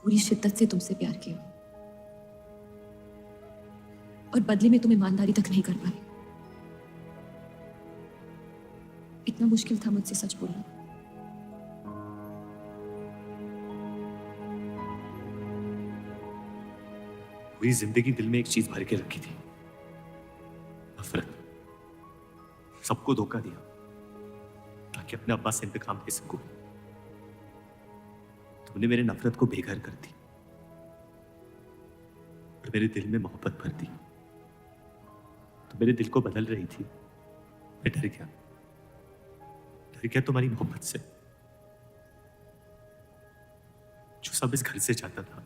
पूरी शिद्दत से तुमसे प्यार किया और बदले में तुम ईमानदारी तक नहीं कर पाए। इतना मुश्किल था मुझसे सच बोलना। पूरी जिंदगी दिल में एक चीज भर के रखी थी, नफरत। सबको धोखा दिया ताकि अपने अब्बा से इंतकाम ले सकूं। तुमने मेरे नफरत को बेघर कर दी और मेरे दिल में मोहब्बत भर दी। तो मेरे दिल को बदल रही थी। मैं डर गया तुम्हारी मोहब्बत से। सब इस घर से चाहता था,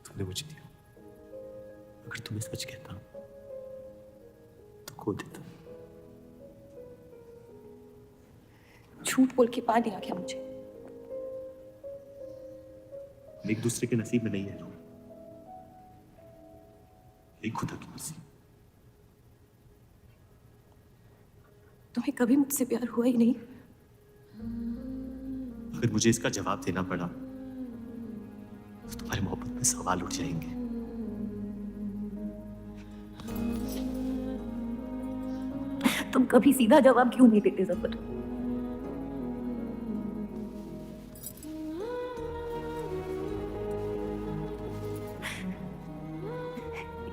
तुमने मुझे दिया। अगर तुम्हें सच कहता तो खो देता। झूठ बोल के पा लिया क्या मुझे? हम एक दूसरे के नसीब में नहीं है, एक खुदा की मर्जी। तुम्हें कभी मुझसे प्यार हुआ ही नहीं? अगर मुझे इसका जवाब देना पड़ा तो तुम्हारी मोहब्बत में सवाल उठ जाएंगे। तुम कभी सीधा जवाब क्यों नहीं देते जफर?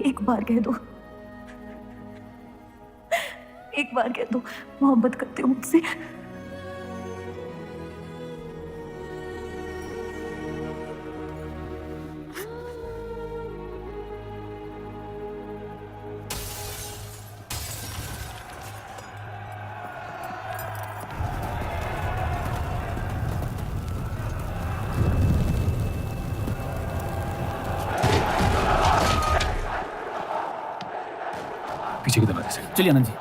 एक बार कह दो, एक बार कह दो मोहब्बत करते हो मुझसे। पीछे की दरवाजे से चलिए आनंद जी।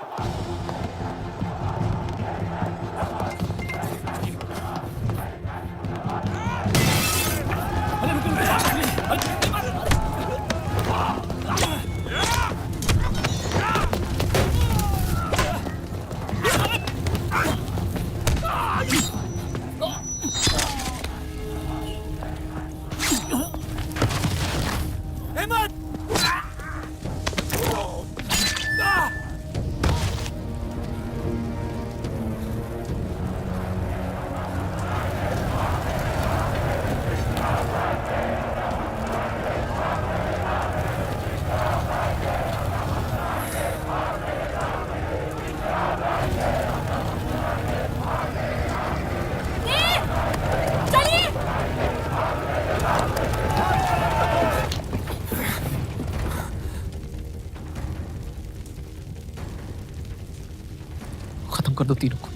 खत्म कर दो तीनों को।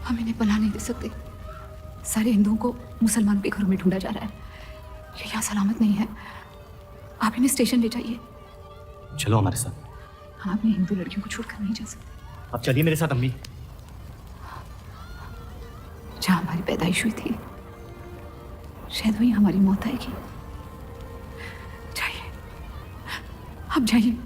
हम इन्हें पनाह नहीं दे सकते। सारे हिंदुओं को मुसलमानों के घरों में ढूंढा जा रहा है। ये यहाँ सलामत नहीं है। आप इन्हें स्टेशन ले जाइए। चलो हमारे साथ। हम अपनी हिंदू लड़कियों को छोड़कर नहीं जा सकते। आप चलिए मेरे साथ अम्मी। जहाँ हमारी पैदाइश हुई थी शायद वही हमारी मौत आएगी। जाइए, आप जाइए।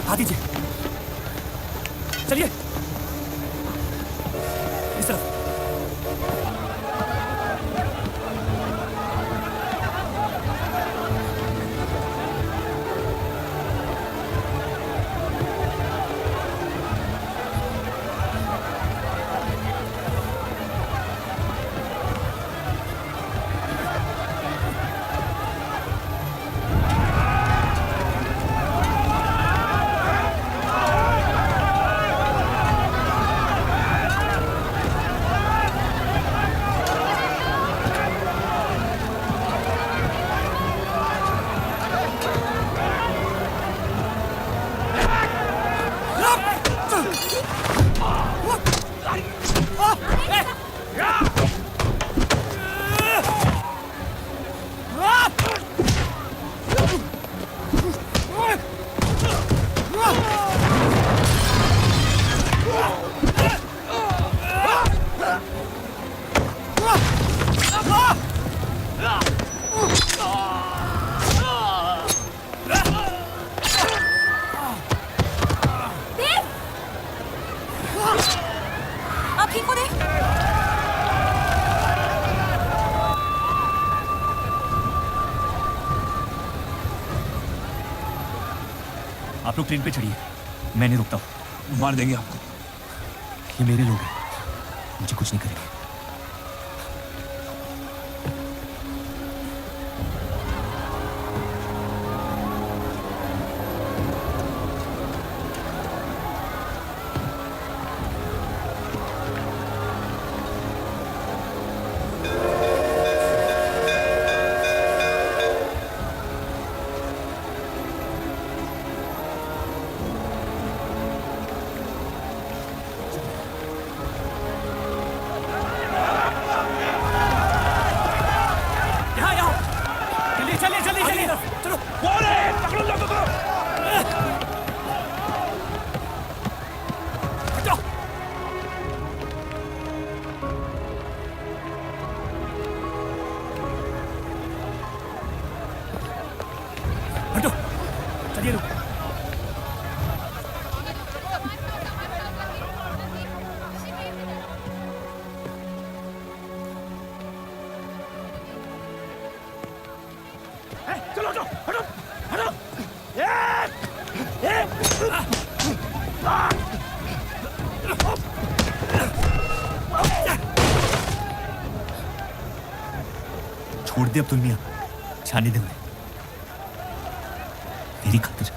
आ दीजिए, चलिए इस तरफ। आप लोग ट्रेन पे चढ़िए, मैं नहीं रुकता हूँ। मार देंगे आपको। ये मेरे लोग हैं, मुझे कुछ नहीं करेंगे। छोड़ दे अब्दुल मियां, जाने दे उन्हें, मेरी खातिर।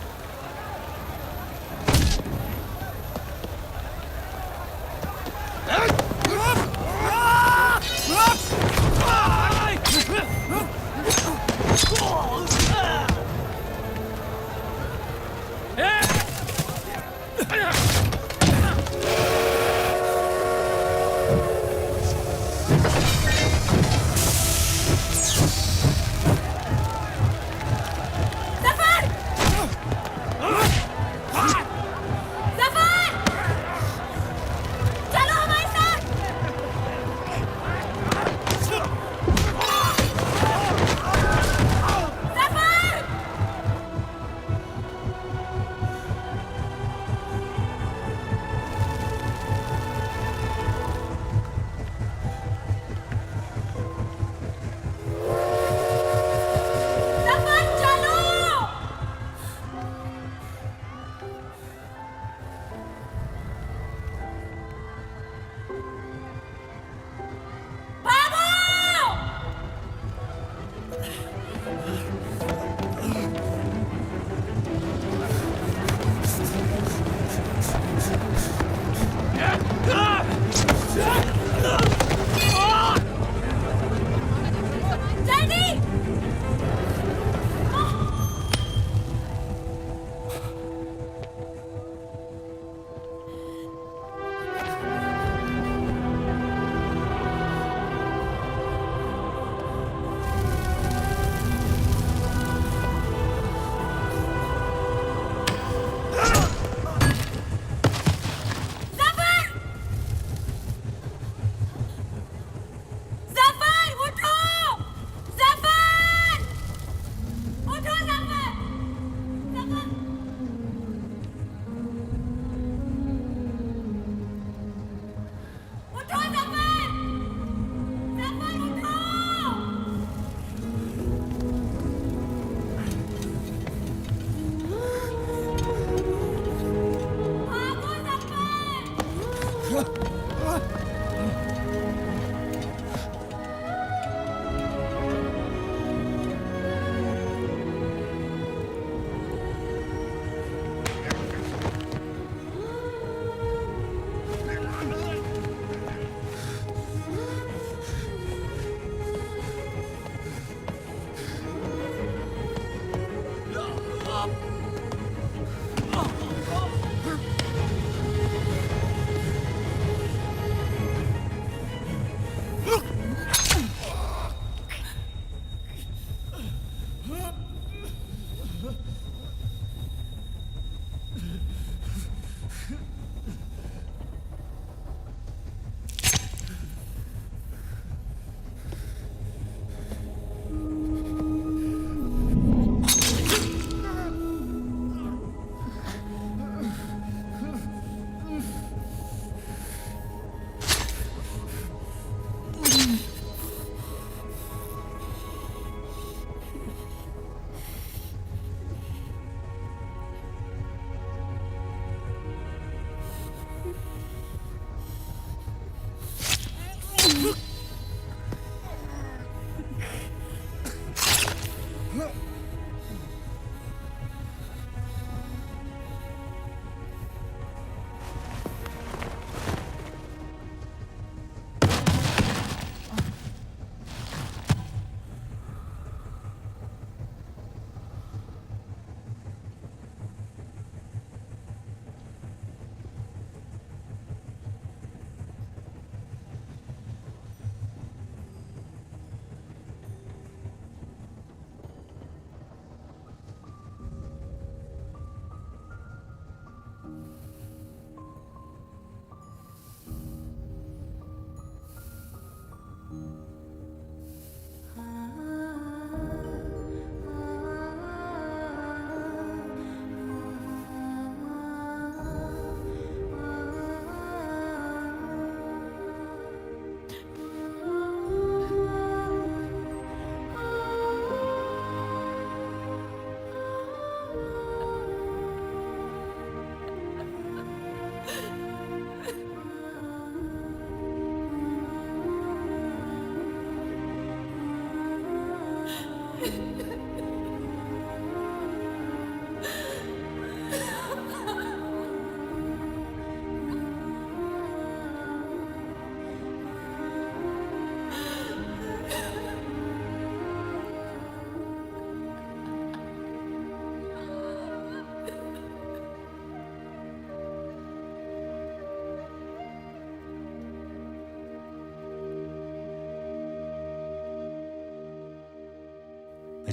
मैं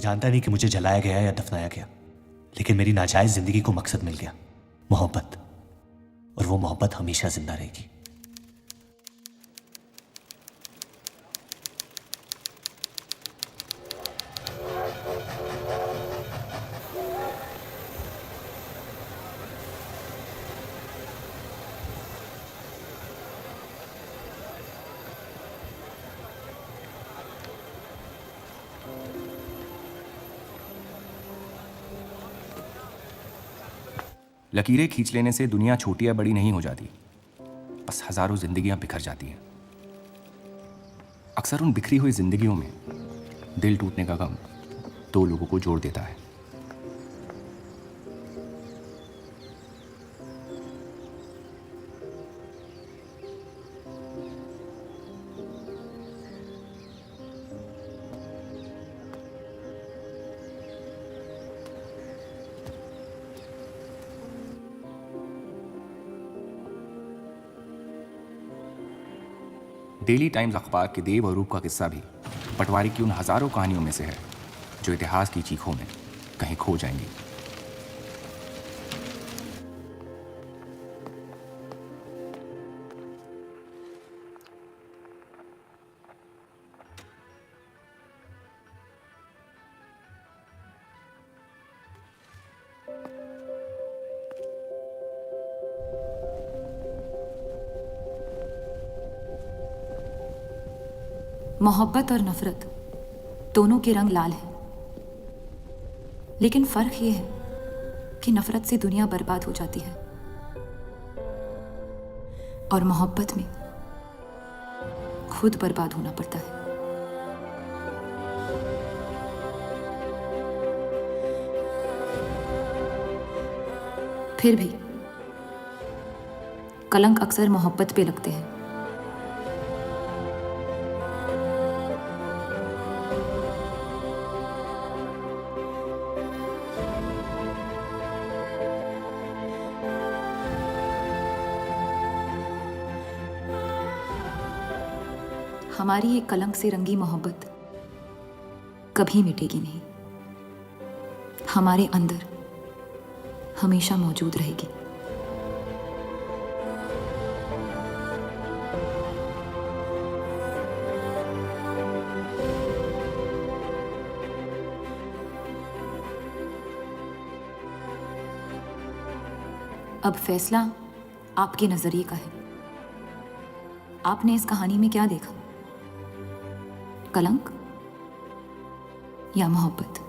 जानता नहीं कि मुझे जलाया गया या दफनाया गया, लेकिन मेरी नाजायज जिंदगी को मकसद मिल गया, मोहब्बत। और वो मोहब्बत हमेशा जिंदा रहेगी। लकीरें खींच लेने से दुनिया छोटी या बड़ी नहीं हो जाती, बस हजारों जिंदगियां बिखर जाती हैं। अक्सर उन बिखरी हुई जिंदगियों में दिल टूटने का गम दो लोगों को जोड़ देता है। डेली टाइम्स अखबार के देव और रूप का किस्सा भी पटवारी की उन हजारों कहानियों में से है जो इतिहास की चीखों में कहीं खो जाएंगी। मोहब्बत और नफरत दोनों के रंग लाल हैं, लेकिन फर्क ये है कि नफरत से दुनिया बर्बाद हो जाती है और मोहब्बत में खुद बर्बाद होना पड़ता है। फिर भी कलंक अक्सर मोहब्बत पे लगते हैं। हमारी ये कलंक से रंगी मोहब्बत कभी मिटेगी नहीं, हमारे अंदर हमेशा मौजूद रहेगी। अब फैसला आपके नजरिए का है। आपने इस कहानी में क्या देखा, कलंक या मोहब्बत?